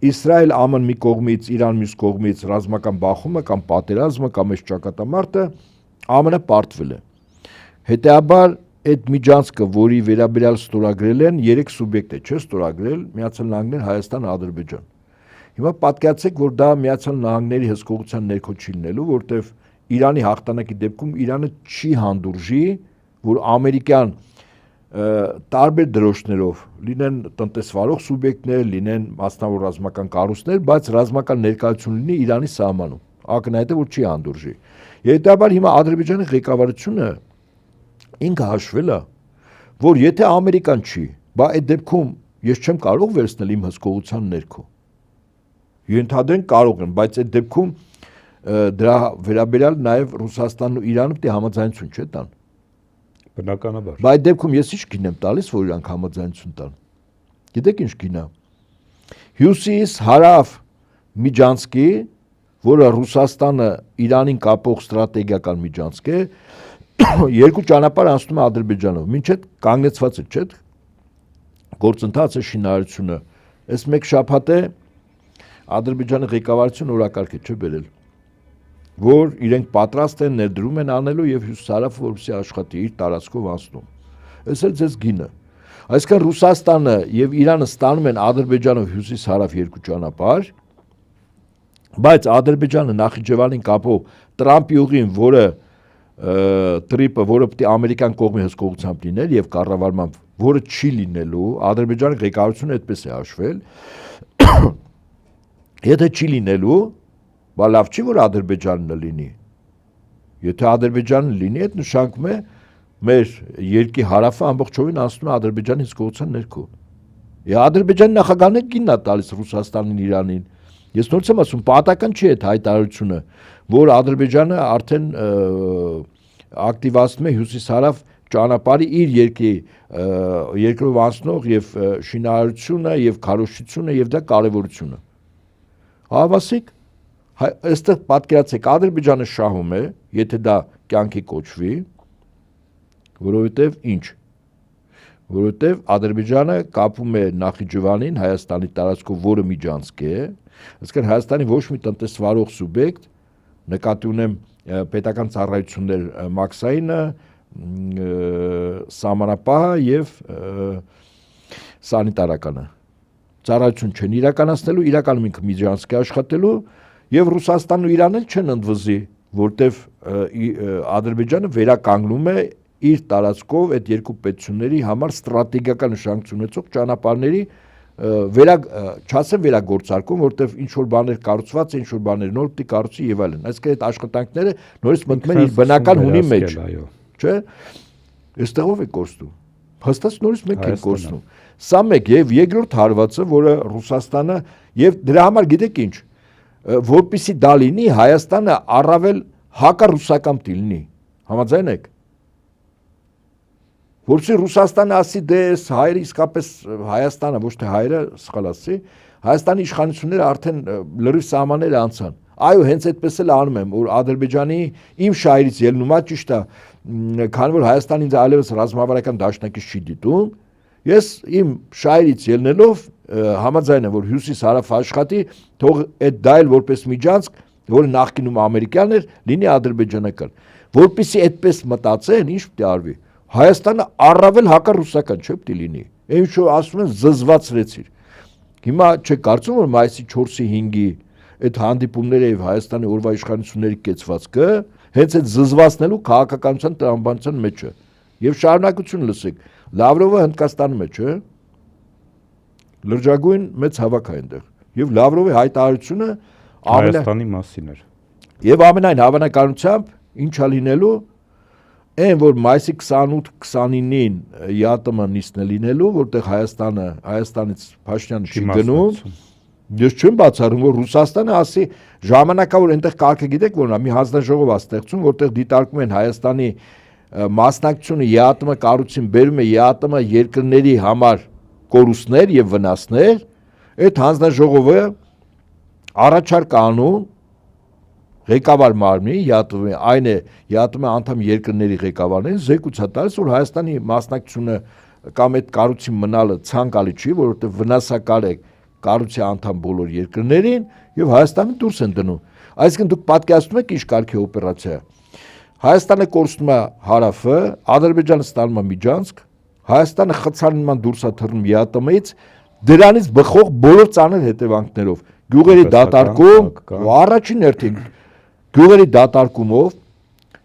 Իսրայել ԱՄՆ մի կողմից, Իրան մյուս կողմից ռազմական բախումը կամ պատերազմը կամ այս ճակատամարտը ԱՄՆ պարտվել է։ Հետեւաբար այդ միջանցքը, որի վերաբերյալ ստորագրել են 3 սուբյեկտ է, չէ՞ ստորագրել Միացյալ Նահանգներ, Հայաստան, Ադրբեջան։ Հիմա պատկերացրեք, որ դա Միացյալ Նահանգների հսկողության ներքո չի լինելու, որտեվ Իրանի հաղթանակի դեպքում Իրանը չի հանդուրժի, որ ամերիկյան տարբեր դրոշներով լինեն տնտեսվարող սուբյեկտներ, լինեն մասնավոր ռազմական կառույցներ, բայց ռազմական ներկայություն լինի Իրանի սահմանում։ Ակնհայտ է, որ չի հանդուրժի։ Հետեւաբար հիմա Ադրբեջանի ղեկավարությունը ինքը հաշվել է, որ եթե ամերիկան չի, բա այդ դեպքում ես չեմ կարող վերցնել իմ հսկողության ներքո։ Ենթադրենք կարող եմ, բայց այդ դեպքում դրա վերաբերյալ նաև Ռուսաստանն ու Իրանը պետք է համաձայնություն չտան։ Բնականաբար։ Բայց այդ դեպքում ես ինչ գին եմ տալիս, որ իրանք համաձայնություն տան։ Գիտեք ինչ գինա։ Հյուսիս հարավ միջանցքի, որը Ռուսաստանը Իրանին կապող ստրատեգիական միջանցք է, երկու ճանապարհ անցնում է Ադրբեջանով։ Մինչև կանգնեցված է, չէ՞։ Գործընթացը շինարարությունը։ Այս մեկ շաբաթ է Ադրբեջանի ղեկավարությունը օրակարգ է չէ բերել, որ իրենք պատրաստ են ներդրում են անելու եւ հյուսիսարավը որպեսզի աշխատի իր տարածքով անցնում։ Այս էլ ձեզ գինը։ Այսինքն Ռուսաստանը եւ Իրանը ստանում են Ադրբեջանով հյուսիս-հարավ երկու ճանապարհ, բայց Ադրբեջանը Նախիջևանին կապող Տրամպի ուղին, որը տրիպը, որը պետք է ամերիկյան կողմի հսկողությամբ լիներ եւ կառավարմամբ, որը չի լինելու, Ադրբեջանի ղեկավարությունը այդպես է հաշվել։ Եթե չի լինելու, բա լավ չի որ Ադրբեջանն լինի։ Եթե Ադրբեջանն լինի, այդ նշանակում է մեր երկի հարավը ամբողջովին անցնում է Ադրբեջանի հսկողության ներքո։ Եվ Ադրբեջանի նախագահն է գիննա տալիս Ռուսաստանին, Իրանին։ Ես նորից եմ ասում, պատահական չի այդ հայտարարությունը, որ Ադրբեջանը արդեն ակտիվացնում է հյուսիս-հարավ ճանապարհի իր երկրով անցնող եւ շինարարությունը եւ քարոզչությունը եւ դա կարեւորությունը։ Հավասիկ, այստեղ պատկերացեք, Ադրբեջանը շահում է, եթե դա կյանքի կոչվի, որովհետեւ ինչ։ Որովհետեւ Ադրբեջանը կապում է Նախիջևանին Հայաստանի տարածքով, որը միջանցք է, այսինքն Հայաստանի ոչ մի տնտեսվարող սուբյեկտ, նկատի ունեմ պետական ծառայություններ մաքսայինը, սահմանապահը եւ սանիտարականը ծառայություն չեն իրականացնելու, իրականում ինքը միջանցք է աշխատելու եւ Ռուսաստանն ու Իրանն էլ չեն ընդվզի, որտեվ Ադրբեջանը վերականգնում է իր տարածքով այդ երկու պետությունների համար ստրատեգիական նշանակություն ունեցող ճանապարհների չասեմ վերագործարկում, որտեվ ինչ որ բաներ կառուցված է, ինչ որ բաներ նոր պիտի կառուցի եւ այլն։ Այսինքն այդ աշխատանքները նորից մտնում են իր բնական հունի մեջ, չէ՞։ Այստեղով է կորստում։ Հաստատ նորից մեկ է կորստում։ Սա մեկ եւ երկրորդ հարվածը, որը Ռուսաստանը եւ դրա համար գիտեք ինչ, որպեսի դա լինի, Հայաստանը առավել հակառուսական լինի։ Համաձայն եք։ Որպեսզի Ռուսաստանը ասի դե հայերը իսկապես Հայաստանը ոչ թե հայերը սխալ ասի, Հայաստանի իշխանությունները արդեն լրիվ սահմանները անցան։ Այո, հենց այդպես էլ անում եմ, որ Ադրբեջանի իմ շահերից ելնում է, ճիշտ է, քանի որ Հայաստանը ինձ այլևս ռազմավարական դաշնակից չի դիտում, ես իմ շահերից ելնելով համաձայն եմ, որ հյուսիս-հարավ աշխատի, թող այդ դա էլ որպես միջանցք, որը նախկինում ամերիկյան էր, լինի ադրբեջանական։ Որպեսզի այդպես մտածեն, ինչ պետք է արվի։ Հայաստանը առավել հակառուսական չէ պետք է լինի։ Այն ինչ ասում են զզվացրեցիր։ Հիմա չեք կարծում որ մայիսի 4-ի 5-ի այդ հանդիպումները եւ Հայաստանի օրվա իշխանությունների կեցվածքը հենց այդ զզվացնելու քաղաքականության տրամաբանության մեջ է։ Եվ շարունակություն լսեք։ Լավրովը Հնդկաստանում է, չէ՞։ Լրջագույն մեծ հավաք է այնտեղ։ Եվ Լավրովի հայտարարությունը Հայաստանի մասին էր։ Եվ ամենայն հավանականությամբ ինչա լինելու այն որ մայիսի 28-29-ին ԵԱՏՄ նիստն է լինելու, որտեղ Հայաստանից Փաշինյանը չի գնում, ես չեմ բացառում, որ Ռուսաստանը ասի ժամանակավոր այնտեղ կարգը գիտեք որն է, մի հանձնաժողով է ստեղծում, որտեղ դիտարկում են Հայաստանի մասնակցությունը ԵԱՏՄ կառույցին բերում է ԵԱՏՄ երկրների համար կորուստներ եւ վնասներ, այդ հանձնաժողովը առաջարկ անում ղեկավար մարմնի ԵԱՏՄ այն է ԵԱՏՄ անդամ երկրների ղեկավարներին զեկուցա տալիս որ Հայաստանի մասնակցությունը կամ այդ կառույցի մնալը ցանկալի չի, որովհետև վնասակար է կառույցի անդամ բոլոր երկրներին եւ Հայաստանը դուրս են դնում։ Այսինքն դուք պատկերացնում եք ինչ կարգի օպերացիա։ Հայաստանը կորցնում է հարավը, Ադրբեջանը ստանում է միջանցք, Հայաստանը խցանման դուրս է թռնում ԵԱՏՄ-ից, դրանից բխող բոլոր ծանր հետևանքներով։ Գյուղերի դատարկում, առաջին հերթին գյուղերի դատարկումով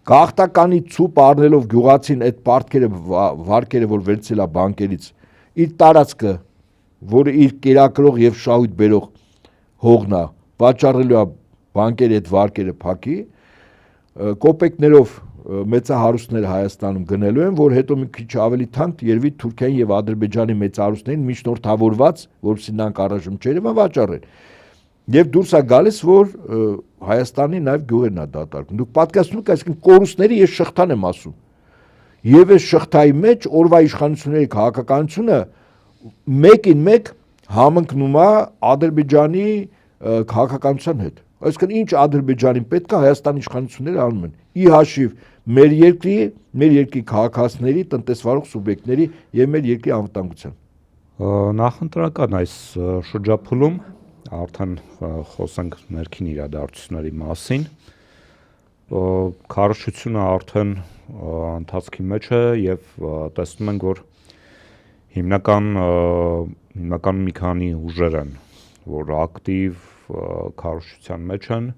գաղթականի ցուպ առնելով գյուղացին այդ պարտքերը վարկերը որ վերցել է բանկերից իր տարածքը որը իր կերակրող եւ շահույթ բերող հողն է վաճառելու է բանկերի այդ վարկերը փակի կոպեկներով մեծահարուստները Հայաստանում գնելու են որ հետո մի քիչ ավելի թանկ երևի Թուրքիայի եւ Ադրբեջանի մեծահարուստներին միջնորդավորված որովհետեւ նրանք առայժմ չերևան վաճառել Եվ դուրս է գալիս, որ Հայաստանի նաև գյուղերն է դատարկում։ Դուք պատկերացնում եք, այսինքն կորուստների ես շղթան եմ ասում։ Եվ այս շղթայի մեջ օրվա իշխանությունների քաղաքականությունը մեկին մեկ համընկնում է Ադրբեջանի քաղաքականության հետ։ Այսինքն ինչ Ադրբեջանին պետք է Հայաստանի իշխանությունները անում են։ Ի հաշիվ մեր երկրի քաղաքացիների, տնտեսվարող սուբյեկտների եւ մեր երկրի անվտանգության։ Նախընտրական այս շրջափուլում արդեն խոսենք ներքին իրադարձությունների մասին քարոզությունը արդեն ընթացքի մեջ է եւ տեսնում ենք որ հիմնական մի քանի ուժեր են որ ակտիվ քարոզության մեջ են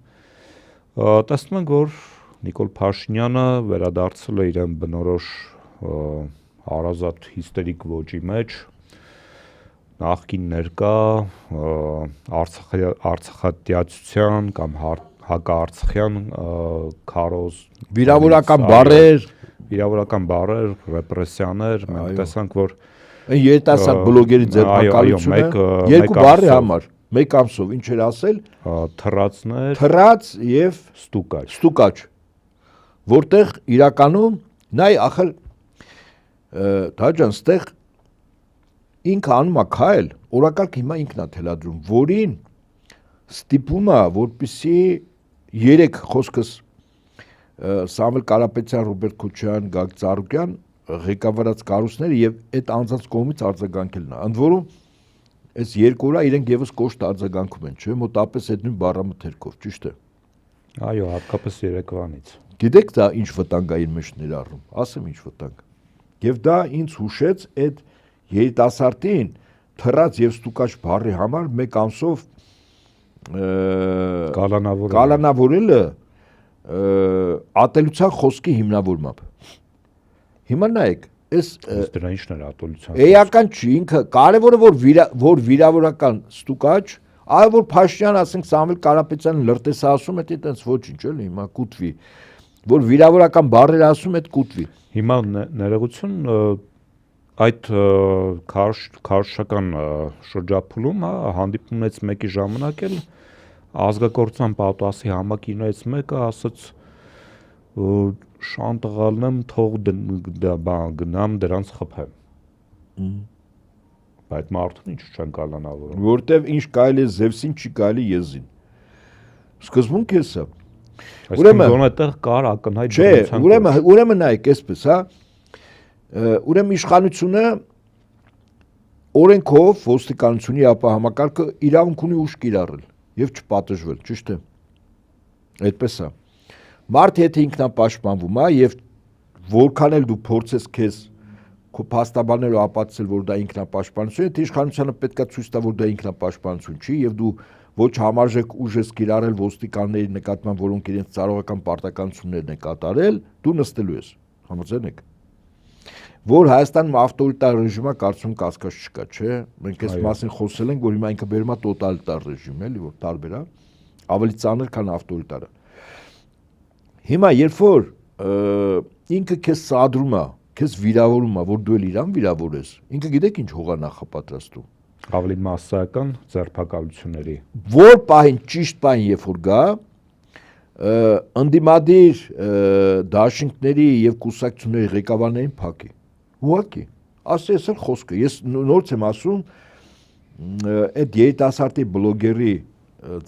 տեսնում ենք որ Նիկոլ Փաշինյանը վերադարձել է իրեն բնորոշ հարազատ հիստերիկ ոճի մեջ նախկին ներկա արցախատյացության կամ հակաարցախյան քարոզ վիրավորական բառեր ռեպրեսիաներ մենք տեսանք որ երիտասարդ բլոգերի ձերբակալությունը երկու բառի համար մեկ ամսով ինչ էր ասել թռած եւ ստուկաչ որտեղ իրականում նայ ախր դաջան ստեղ ինքը անում է քայլ, օրակարգ հիմա ինքն է թելադրում, որին ստիպում է, որպեսզի 3 խոսքս Սամվել Կարապետյան, Ռոբերտ Քոչարյան, Գագիկ Ծառուկյան ղեկավարած կառույցները եւ այդ անձանց կողմից արձագանքելն է։ Ընդ որում այս 2 օրը իրենք եւս կոշտ արձագանքում են, չէ՞, մոտապես այդ նույն բառամթերքով, ճիշտ է։ Այո, հատկապես երեկվանից։ Գիտեք դա ինչ վտանգ է իր մեջ ներառում, ասեմ ինչ վտանգ։ Եվ դա ինձ հուշեց այդ երիտասարդին թռած եւ ստուկաչ բառի համար մեկ ամսով կալանավորելը ատելության խոսքի հիմնավորմամբ։ Հիմա նայեք, Դրա ինչն էր ատոլության։ Էական չի, ինքը կարևորը որ վիրավորական ստուկաչ, այլ որ Փաշինյանը, ասենք Սամվել Կարապետյանը լրտես ասում է, դա տենց ոչինչ էլի, հիմա կուտվի, որ վիրավորական բառեր ասում է, կուտվի։ Հիմա ներողություն այդ քարոշչական շրջափուլում հանդիպումից մեկի ժամանակ էլ ազգակործության պատասի համակիներից մեկը ասաց շան տղալնեմ թող գնամ դրանց խփեմ։ Բայց մարդուն ինչ չեն կալանավորում։ Որտեվ ինչ կարելի է Զևսին, չի կարելի Եզին։ Սկզբունքը էսա։ Ուրեմն այդտեղ կար ակնհայտ բնության։ Ուրեմն նայեք, այսպես, հա։ Ուրեմն իշխանությունը օրենքով ոստիկանությունի ապա համակարգը իրավունք ունի ուժ կիրառել եւ չպատժվել, ճիշտ է։ Այդպես է։ Մարդ եթե ինքնապաշտպանվում է եւ որքան էլ դու փորձես քեզ քո փաստաբանելով ապացուցել, որ դա ինքնապաշտպանություն է, թե իշխանությունը պետքա ցույց տա, որ դա ինքնապաշտպանություն չի եւ դու ոչ համարժեք ուժ ես կիրառել ոստիկանների նկատմամբ, որոնք իրենց ծառայական պարտականություններն են կատարել, դու նստելու ես։ Համաձայն եք։ Որ Հայաստանում ավտորիտար ռեժիմը կարծում կասկած չկա, չէ՞։ Մենք այս մասին խոսել ենք, որ հիմա ինքը բերում է տոտալիտար ռեժիմ, էլի, որ տարբեր է, ավելի ծանր, քան ավտորիտարը։ Հիմա երբ որ ինքը քեզ սադրում է, քեզ վիրավորում է, որ դու էլ իրան վիրավորես, ինքը գիտեք ինչ հող է նախապատրաստում։ Ավելի մասսայական ձերբակալությունների։ Որ պահին ճիշտ պահին երբ որ գա, ընդդիմադիր դաշինքների եւ կուսակցությունների ղեկավարներին փակի։ Ուղղակի, ասես էլ խոսքը, ես նորից եմ ասում, այդ երիտասարդի բլոգերի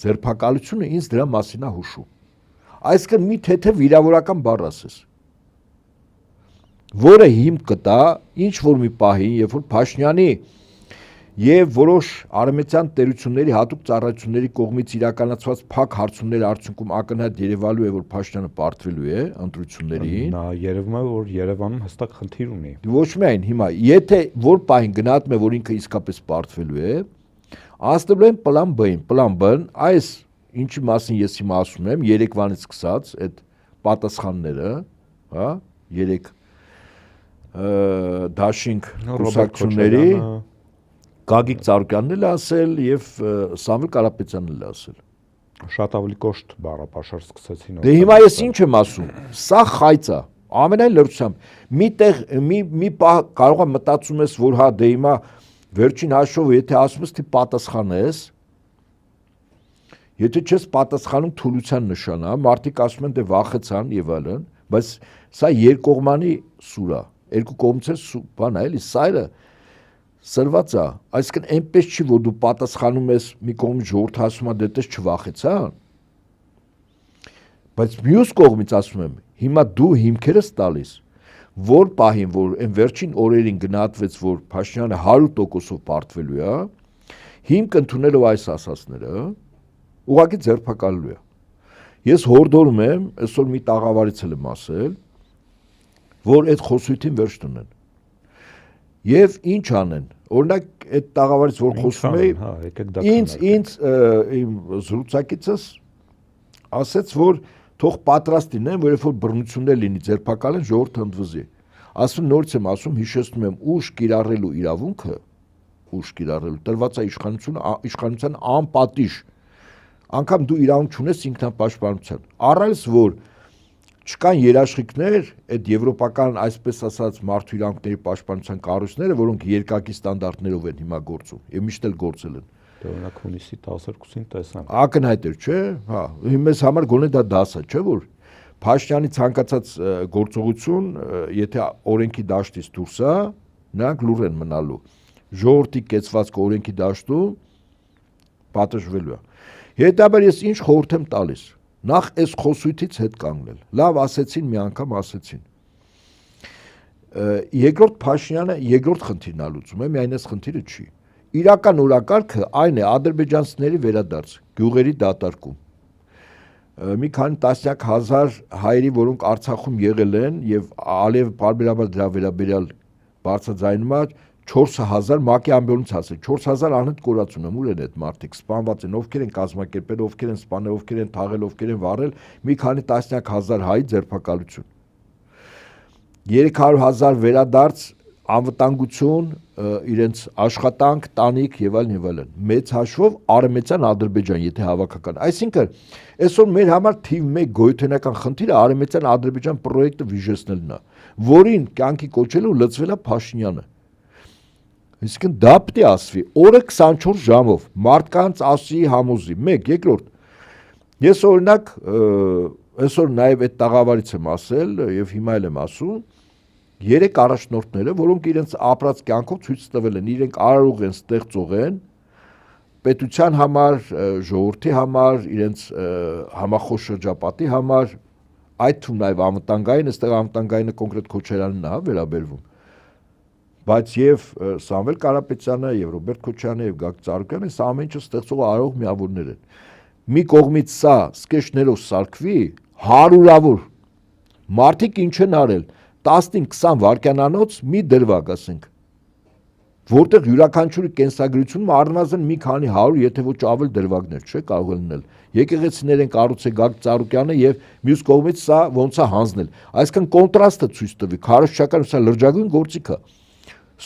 ձերբակալությունը ինձ դրա մասին է հուշում։ Այսինքն մի թեթև վիրավորական բառ ասես, որը հիմք կտա ինչ որ մի պահի, երբ որ Փաշինյանի եւ որոշ արևմտյան տերությունների հատուկ ծառայությունների կողմից իրականացված փակ հարցումների արդյունքում ակնհայտ երևալու է, որ Փաշինյանը պարտվելու է ընտրություններին։ Նա երևում է, որ Երևանում հստակ խնդիր ունի։ Ոչ միայն հիմա, եթե որ պահին գնահատում է, որ ինքը իսկապես պարտվելու է, անցնելու են պլան B-ին, պլան B-ն, այս ինչի մասին ես հիմա ասում եմ, երեկվանից սկսած այդ պատասխանները, հա, երեք դաշինք կուսակցությունների Գագիկ Ծառուկյանն էլ ասել եւ Սամվել Կարապետյանն էլ ասել։ Շատ ավելի կոշտ բառապաշար սկսեցին։ Դե հիմա ես ինչ եմ ասում, սա խայծ է, ամենայն լրությամբ։ Միտեղ մի պահ կարող է մտածում ես, որ հա դե հիմա վերջին հաշվով եթե ասում ես թե պատասխանես, եթե չես պատասխանում թուլության նշան է, մարդիկ ասում են դե վախեցան եւ այլն, բայց սա երկկողմանի սուր է, երկու կողմից էլ բան է, էլի սայրը սրված է, այսինքն այնպես չի, որ դու պատասխանում ես մի կողմից ժողովուրդը ասում է դե տես չվախեցան, բայց մյուս կողմից ասում եմ, հիմա դու հիմքերս տալիս, որ պահին, որ այն վերջին օրերին գնահատվեց, որ Փաշինյանը 100%-ով պարտվելու է, հիմք ընդունելով այս ասածները, ուղղակի ձերբակալելու է։ Ես հորդորում եմ, այսօր մի տաղավարից եմ ասել, որ այդ խոսույթին վերջ տնեն։ Եվ ինչ անեն, օրինակ այդ տաղավարից որ խոսում էի, ինձ իմ զրուցակիցս ասեց, որ թող պատրաստ լինեն, որ երբ որ բռնություններ լինի, ձերբակալեն, ժողովուրդը ընդվզի։ Ասում նորից եմ ասում, հիշեցնում եմ ուժ կիրառելու իրավունքը, ուժ կիրառելու տրված է իշխանության անպատիժ։ Անկամ դու իրավունք չունես ինքնապաշտպանության։ Առայլս որ չկան երաշխիքներ, այդ եվրոպական, այսպես ասած, մարդու իրավունքների պաշտպանության կառույցները, որոնք երկակի ստանդարտներով են հիմա գործում, եւ միշտ էլ գործել են։ Դե օրինակ հունիսի 12-ին տեսանք։ Ակնհայտ էր, չէ՞, հա, մեզ համար գոնե դա դաս է, չէ՞ որ Փաշինյանի ցանկացած գործողություն, եթե օրենքի դաշտից դուրս է, նրանք լուր են մնալու։ Ժողովրդի կեցվածքը օրենքի դաշտում պատժվելու է։ Հետաբար ես ինչ խորհուրդ եմ տալիս։ Նախ այս խոսույթից հետ կանգնել։ Լավ ասեցին, մի անգամ ասեցին։ Երկրորդ Փաշինյանը երկրորդ խնդիրն է լուծում, միայն այս խնդիրը չի։ Իրական օրակարգը այն է ադրբեջանցիների վերադարձ, գյուղերի դատարկում։ Մի քանի տասնյակ հազար հայերի, որոնք Արցախում եղել են եւ Ալիև բարբերաբար դրա վերաբերյալ բարձրաձայնում է 4000 ՄԱԿ-ի ամբիոնից հասել 4000 անհետ կորածուն եմ, ուր են այդ մարդիկ սպանված են, ովքեր են կազմակերպել, ովքեր են սպանել, ովքեր են թաղել, ովքեր են վառել, մի քանի տասնյակ հազար հայ ձերբակալություն 300,000 վերադարձ անվտանգություն, իրենց աշխատանք, տանիք եւ այլն եւ այլն։ Մեծ հաշվով Արևմտյան Ադրբեջան, եթե հավաքական։ Այսինքն, այսօր մեր համար թիվ 1 գոյութենական խնդիրը Արևմտյան Ադրբեջան պրոյեկտը վիժեցնելն է, որին կյանքի կոչելու լծվել է Փաշինյանը։ Այսինքն դա պետք է ասվի օրը 24 ժամով մարդկանց ասի համոզի։ 1, երկրորդ։ Ես օրինակ այսօր նաեւ այդ տաղավարից եմ ասել եւ հիմա էլ եմ ասում 3 առաջնորդները, որոնք իրենց ապրած կյանքով ցույց տվել են, իրենք արարող են, ստեղծող են, պետության համար, ժողովրդի համար, իրենց համախոս շրջապատի համար, այդ թվում նաև անվտանգային, այստեղ անվտանգայինը կոնկրետ Քոչարյանն է վերաբերվում։ Բայց եւ Սամվել Կարապետյանը, եւ Ռոբերտ Քոչարյանը, եւ Գագիկ Ծառուկյանը սա ամեն ինչը ստեղծող արարող միավորներ են։ Մի կողմից սա սկեչներով սարքվի, հարյուրավոր մարդիկ ինչ են արել 15-20 վայրկյանանոց մի դրվագ, ասենք, որտեղ յուրաքանչյուրի կենսագրությունում առնվազն մի քանի 100, եթե ոչ ավել դրվագներ չէ կարող է լինել։ Եկեղեցիներ են կառուցել Գագիկ Ծառուկյանը եւ մյուս կողմից սա ոնց է հանձնել։ Այսինքն կոնտրաստը ցույց տվի, քարոզչական սա լրջագույն գործիք է։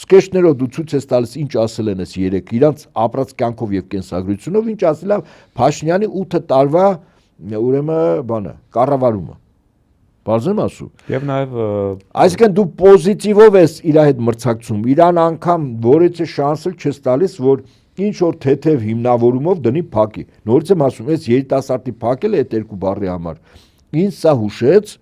Սկեչներով դու ցույց ես տալիս ինչ ասել են այս 3 իրանց ապրած կյանքով եւ կենսագրությունով, ինչ ասել է Փաշինյանի 8 տարվա ուրեմն բանը, կառավարումը։ Բարձր ասու։ Եվ նաև այսինքն դու պոզիտիվով ես իր հետ մրցակցում, իրան անգամ որից է շանսը չես տալիս, որ ինչ որ թեթև հիմնավորումով դնի փակի։ Նորից եմ ասում, այս երիտասարդի փակել է այդ 2 բառի համար։ Ինչ սա հուշեց,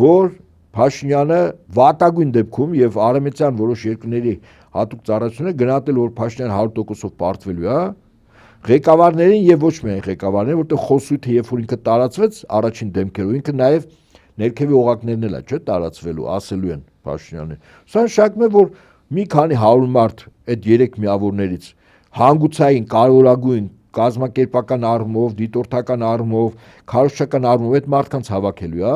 որ Փաշինյանը վատագույն դեպքում եւ արևմտյան որոշ երկրների հատուկ ծառայությունը գնահատել որ Փաշինյանը 100%-ով պարտվելու է, ղեկավարներին եւ ոչ միայն ղեկավարներին, որտեղ խոսույթը երբ որ ինքը տարածվեց առաջին դեմքերով, ինքը նաեւ ներքևի օղակներն էլ է, չէ, տարածվելու, ասելու են Փաշինյանը։ Սա նշանակում է, որ մի քանի 100 մարդ այդ 3 միավորներից հանգուցային, կարևորագույն, կազմակերպական առումով, դիտորդական առումով, քարոզչական առումով այդ մարդկանց հավաքելու է,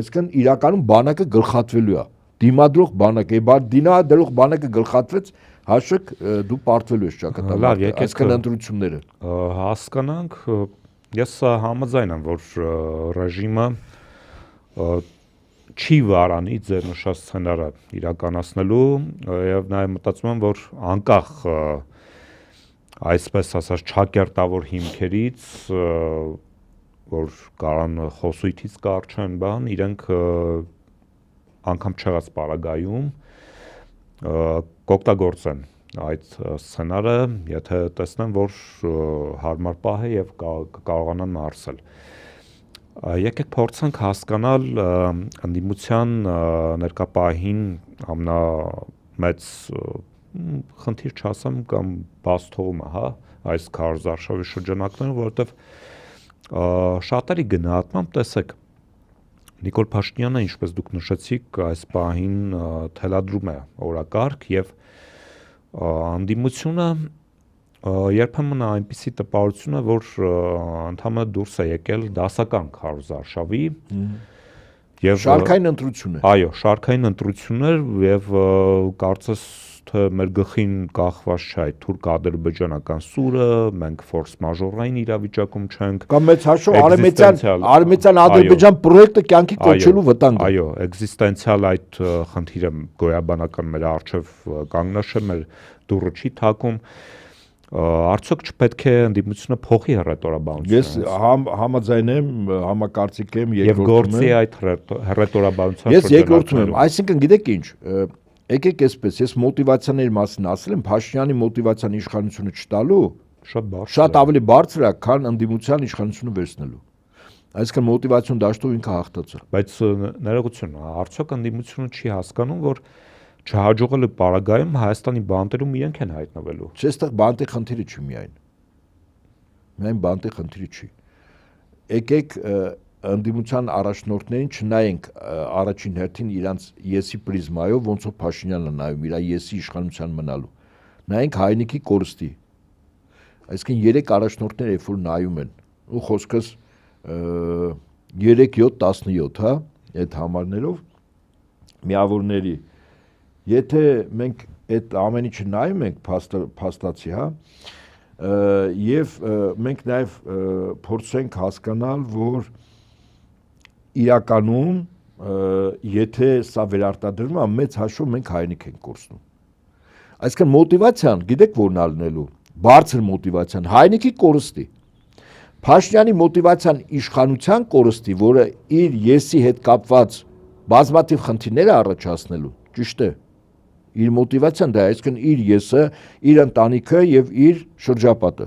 այսինքն իրականում բանակը գլխատվելու է։ Դիմադրող բանակը, դինադրող բանակը գլխատվեց, հաշվեք դու պարտվելու ես ճակատամարտ, այսինքն ընտրությունները։ Հասկանանք, ես համաձայն եմ, որ ռեժիմը չի վարանի ձեր նշած սցենարը իրականացնելու եւ նաեւ մտածում եմ որ անկախ այսպես ասած չակերտավոր հիմքերից որ կարան խոսույթից կարճեն բան իրենք անգամ չեղած պարագայում կօգտագործեն այդ սցենարը եթե տեսնեն որ հարմար պահ է եւ կարողանան մարսել Եկեք փորձենք հասկանալ ընդդիմության ներկապահին ամենամեծ խնդիր չասեմ կամ բաց թողումը, հա, այս քարոզարշավի շրջանակներում, որովհետև շատերի գնահատմամբ տեսեք Նիկոլ Փաշինյանը, ինչպես դուք նշեցիք, այս պահին թելադրում է օրակարգ եւ ընդդիմությունը երբեմն այնպիսի տպավորություն է, որ ընդհանրապես դուրս է եկել դասական քարոզարշավի եւ շարքային ընտրություն է։ Այո, շարքային ընտրություններ եւ կարծես թե մեր գլխին կախված չէ այդ թուրք-ադրբեջանական սուրը, մենք ֆորս մաժորային իրավիճակում չենք։ Կամ մեծ հաշվով արևմտյան Ադրբեջան պրոյեկտը կյանքի կոչելու վտանգ։ Այո, էգզիստենցիալ այդ խնդիրը գոյաբանական մեր առջև կանգնած է, մեր դուռը չի թակում։ Արդյոք չպետք է ընդդիմությունը փոխի հռետորաբանությունը։ Ես համաձայն եմ, համակարծիք եմ, եւ գործի այդ հռետորաբանության Ես երկրորդում եմ, այսինքն գիտեք ինչ, եկեք այսպես, ես մոտիվացիաների մասին ասել եմ, Փաշինյանի մոտիվացիան իշխանությունը չտալու շատ ավելի բարձր է, քան ընդդիմության իշխանությունը վերցնելու։ Այսինքն մոտիվացիոն դաշտով ինքը հաղթած է։ Բայց ներողություն, արդյոք ընդդիմությունը չի հասկանում, որ չհաջողելու պարագայում Հայաստանի բանտերում իրենք են հայտնվելու։ Չէ, այստեղ բանտի խնդիրը չի միայն։ Միայն բանտի խնդիրը չի։ Եկեք ընդդիմության առաջնորդներին չնայենք առաջին հերթին իրանց եսի պրիզմայով, ոնց որ Փաշինյանը նայում իր եսի իշխանության մնալու։ Նայենք հայնիկի կորստի։ Այսինքն 3 առաջնորդներ երբ որ նայում են, ու խոսքս 3-7-17, հա, այդ համարներով միավորների Եթե մենք այդ ամեն ինչը նայում ենք փաստացի, հա, եւ մենք նաեւ փորձենք հասկանալ, որ իրականում եթե սա վերարտադրվում է, մեծ հաշվով մենք հայրենիք ենք կորցնում։ Այսինքն մոտիվացիան, գիտեք որն է լինելու, բարձր մոտիվացիան հայրենիքի կորստի։ Փաշինյանի մոտիվացիան իշխանության կորստի, որը իր եսի հետ կապված բազմաթիվ խնդիրներ է առաջացնելու, ճիշտ է։ Իր մոտիվացիան դա է, այսինքն իր եսը, իր ընտանիքը եւ իր շրջապատը։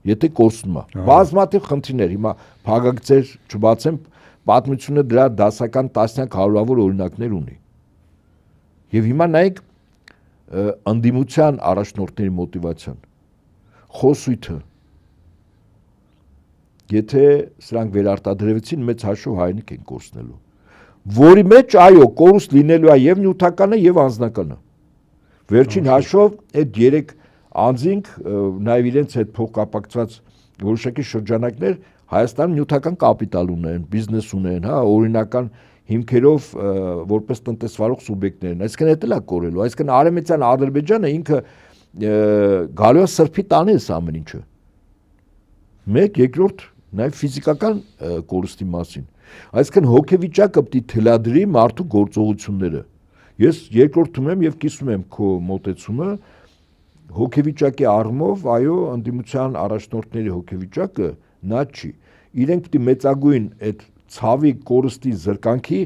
Եթե կորցնում է, բազմաթիվ խնդիրներ, հիմա փակագծեր չբացեմ, պատմությունը դրա դասական տասնյակ հարյուրավոր օրինակներ ունի։ Եվ հիմա նայեք անդիմության առաջնորդների մոտիվացիան, խոսույթը։ Եթե սրանք վերարտադրվեցին, մեծ հաշվով հայրենիք են կորցնելու, որի մեջ այո, կորուստ լինելու է եւ նյութականը եւ անձնականը։ Վերջին հաշվով այդ երեք անձինք նաեւ իրենց հետ փոխկապակցված որոշակի շրջանակներ Հայաստանում նյութական կապիտալ ունեն, բիզնես ունեն, հա, օրինական հիմքերով որպես տնտեսվարող սուբյեկտներ են։ Այսինքն դա էլ է կորելու։ Այսինքն Արևմտյան Ադրբեջանը ինքը գալու է սրբի տանես ամեն ինչը։ Մեկ, երկրորդ նաև ֆիզիկական կորստի մասին։ Այսինքն հոգեվիճակը պետք է թելադրի մարդու գործողությունները։ Ես երկրորդում եմ եւ կիսում եմ քո մոտեցումը հոգեվիճակի առումով, այո, անդիմության առաջնորդների հոգեվիճակը նա չի։ Իրենք պետք է մեծագույն այդ ցավի կորստի զրկանքի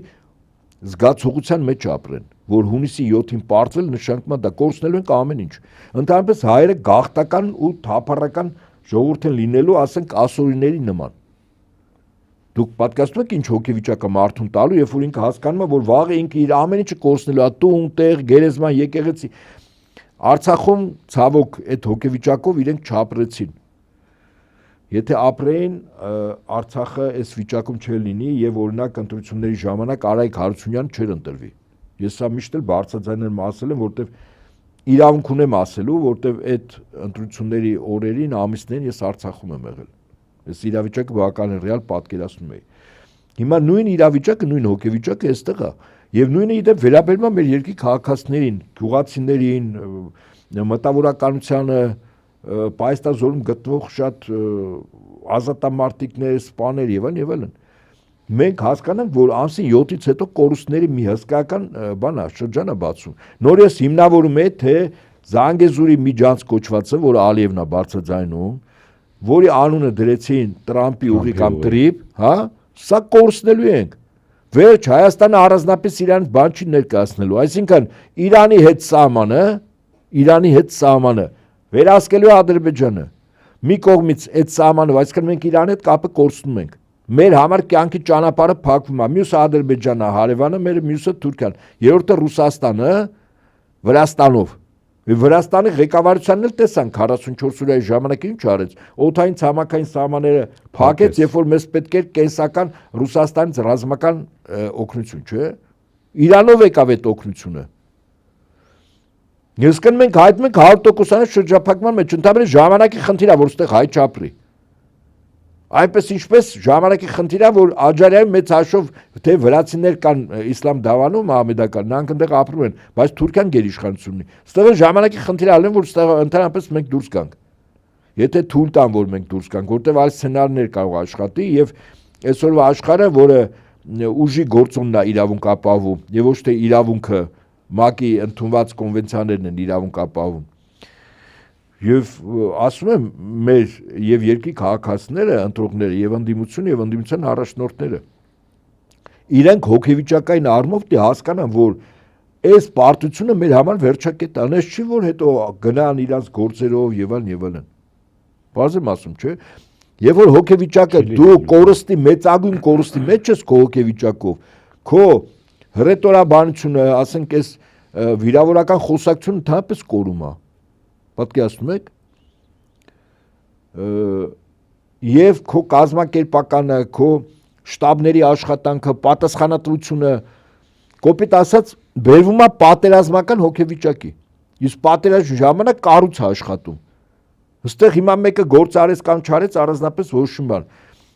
զգացողության մեջ ապրեն, որ հունիսի 7-ին պարտվել նշանակում է դա կորցնելու ենք ամեն ինչ։ Ընդհանրապես հայերը գաղթական ու թափառական ժողովուրդ են լինելու, ասենք ասորիների նման։ Դուք պատկերացնում եք ինչ հոգեվիճակ է մարդուն տալու, երբ որ ինքը հասկանում է, որ վաղը ինքը իր ամեն ինչը կորցնելու է, տուն, տեղ, գերեզման, եկեղեցի։ Արցախում ցավոք այդ հոգեվիճակով իրենք չապրեցին։ Եթե ապրեին, Արցախը այս վիճակում չէր լինի եւ օրինակ ընտրությունների ժամանակ Արայք Հարությունյանը չէր ընտրվի։ Ես սա միշտ էլ բարձրաձայնել ասել եմ, որտեվ իրավունք ունեմ ասելու, որտեվ այդ ընտրությունների օրերին, ամիսներին ես Արցախում եմ եղել։ Այս իրավիճակը բավականին ռեալ պատկերացնում էի։ Հիմա նույն իրավիճակը, նույն հոգեվիճակը այստեղ է եւ նույնը իդեպ վերաբերում է մեր երկրի քաղաքացիներին, գյուղացիներին, մտավորականությանը, պայստազորում գտնվող շատ ազատամարտիկներ, սպաներ եւ այլն։ Մենք հասկանանք, որ ամսին 7-ից հետո կորուստների մի հսկայական բան է, շրջան է բացում։ Նորից հիմնավորում է թե Զանգեզուրի միջանց կոչվածը, որ Ալիևն է բարձրաձայնում, որի անունը դրեցին Տրամպի ուղի կամ տրիպ, հա, սա կորցնելու ենք։ Վերջ Հայաստանը առանձնապես Իրանից բան չի ներկայացնելու, այսինքն Իրանի հետ սահմանը վերահսկելու է Ադրբեջանը։ Մի կողմից այդ սահմանը, այսինքն մենք Իրանի հետ կապը կորցնում ենք։ Մեր համար կյանքի ճանապարհը փակվում է։ Մյուսը Ադրբեջանն է, հարևանը, մեր մյուսը Թուրքիան, երրորդը Ռուսաստանը, Վրաստանով։ Վրաստանի ղեկավարությանն էլ տեսանք 44 օրյա ժամանակին ինչ արեց։ Օդային ցամաքային սահմանները փակեց, երբ որ մեզ պետք էր կենսական Ռուսաստանից ռազմական օգնություն, չէ՞։ Իրանով եկավ այդ օգնությունը։ Ես կն մենք հայտնում ենք 100% շրջափակման մեջ, ընդհանրապես ժամանակի խնդիր է, որ այստեղ հայ չապրի։ Այնպես ինչպես ժամանակի խնդիր է, որ Աջարիայում մեծ հաշվով թե վրացիներ կան իսլամ դավանում, մահամեդական, նրանք այնտեղ ապրում են, բայց Թուրքիան գերիշխանություն ունի։ Այստեղ ժամանակի խնդիր է, որ այստեղ ընդհանրապես մենք դուրս գանք։ Եթե թույլ տան, որ մենք դուրս գանք, որտեղ այլ սցենարներ կարող աշխատի եւ այսօրվա աշխարհը, որը ուժի գործոնն է իրավունք ապահովում եւ ոչ թե իրավունքը ՄԱԿ-ի ընդունված կոնվենցիաներն են իրավունք ապահովում։ Եվ ասում եմ մեր եւ երկրի քաղաքացիները, ընտրողները եւ ընդդիմությունը եւ ընդդիմության առաջնորդները իրենք հոգեվիճակային առումով դե հասկանան, որ այս պարտությունը մեր համար վերջակետ է, այնպես չի որ հետո գնան իրանց գործերով եւ այլն։ Բարձր ասում, չէ՞։ Երբ որ հոգեվիճակը դու կորստի մեծագույն կորստի մեջ ես քո հոգեվիճակով, քո հռետորաբանությունը, ասենք այս վիրավորական խոսակցությունը ընդհանրապես կորում է։ Պատկերացնում եք։ Եվ քո կազմակերպականը, քո շտաբների աշխատանքը, պատասխանատվությունը, կոպիտ ասած, բերվում է պատերազմական հոգեվիճակի։ Իսկ պատերազմի ժամանակ կառույց է աշխատում։ Այստեղ հիմա մեկը գործ արեց կամ չարեց, առանձնապես ոչ մի բան։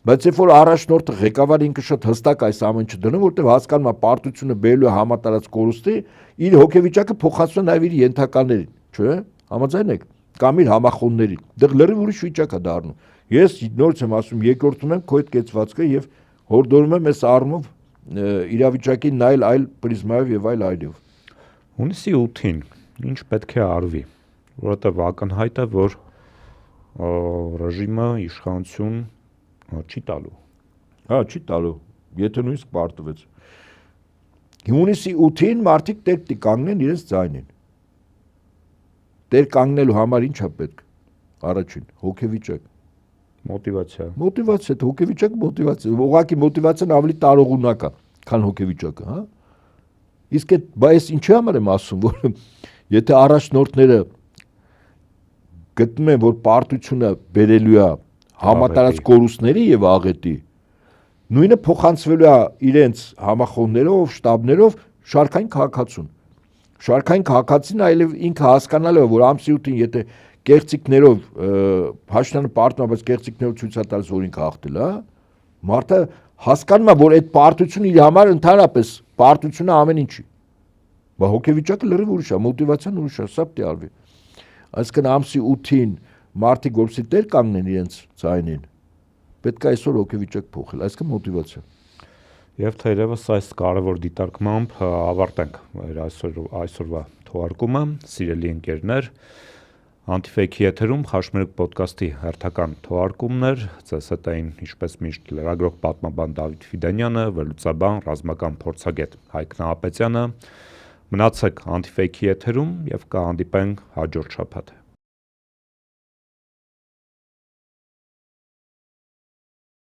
Բայց երբ որ առաջնորդը ղեկավարը ինքը շատ հստակ այս ամեն ինչը դնում, որտեղ հասկանում է պարտությունը բերելու է համատարած կորուստի, իր հոգեվիճակը փոխանցում է նաև իր ենթականերին, չէ՞։ Համաձայն եք, կամ իր համախոհներին։ Դեռ լրիվ ուրիշ վիճակ է դառնում։ Ես նորից եմ ասում, երկրորդում եմ քո այդ կեցվածքը եւ հորդորում եմ այս առումով իրավիճակին նայել այլ պրիզմայով եւ այլով։ Հունիսի 8-ին ինչ պետք է արվի, որովհետեւ ակնհայտ է, որ ռեժիմը իշխանություն չի տալու։ Հա, չի տալու, եթե նույնիսկ պարտվեց։ Հունիսի 8-ին մարդիկ տեր պիտի կանգնեն իրենց ձայնին։ Տեր կանգնելու համար ի՞նչ է պետք։ Առաջին հոգեվիճակ, մոտիվացիա, հոգեվիճակ, մոտիվացիա, ուղղակի մոտիվացիան ավելի տարողունակ է, քան հոգեվիճակը, հա։ Իսկ այս ինչի համար եմ ասում, որ եթե առաջնորդները գտնում են, որ պարտությունը բերելու է համատարած կորուստների եւ աղետի, նույնը փոխանցվելու է իրենց համախոհներով, շտաբներով շարքային քաղաքացուն։ Շարքային քաղաքացին այլև ինքը հասկանալով, որ ամսի 8-ին եթե կեղծիքներով հաշտանը պարտում, բայց կեղծիքներով ցույց է տալիս, որ ինքը հաղթել է, մարդը հասկանում է, որ այդ պարտությունը իր համար ընդհանրապես պարտությունը ամեն ինչի։ Բայց հոգեվիճակը լրիվ ուրիշ է, մոտիվացիան ուրիշ է, սա պիտի արվի։ Այսինքն ամսի 8-ին մարդիկ որպեսզի տեր կանգնեն իրենց ձայնին, պետք է այսօր հոգեվիճակ փոխել, այսինքն մոտիվացիա։ Եվ թերևս այս կարևոր դիտարկմամբ ավարտենք այսօրվա թողարկումը, սիրելի ընկերներ, Antifake-ի եթերում Խաշմերուկ ոդկասթի հերթական թողարկումն էր, ձեզ հետ էին ինչպես միշտ լրագրող պատմաբան Դավիթ Ֆիդանյանը, վերլուծաբան, ռազմական փորձագետ Հայկ Նահապետյանը։ Մնացեք Antifake-ի եթերում եւ կհանդիպենք հաջորդ շաբաթ։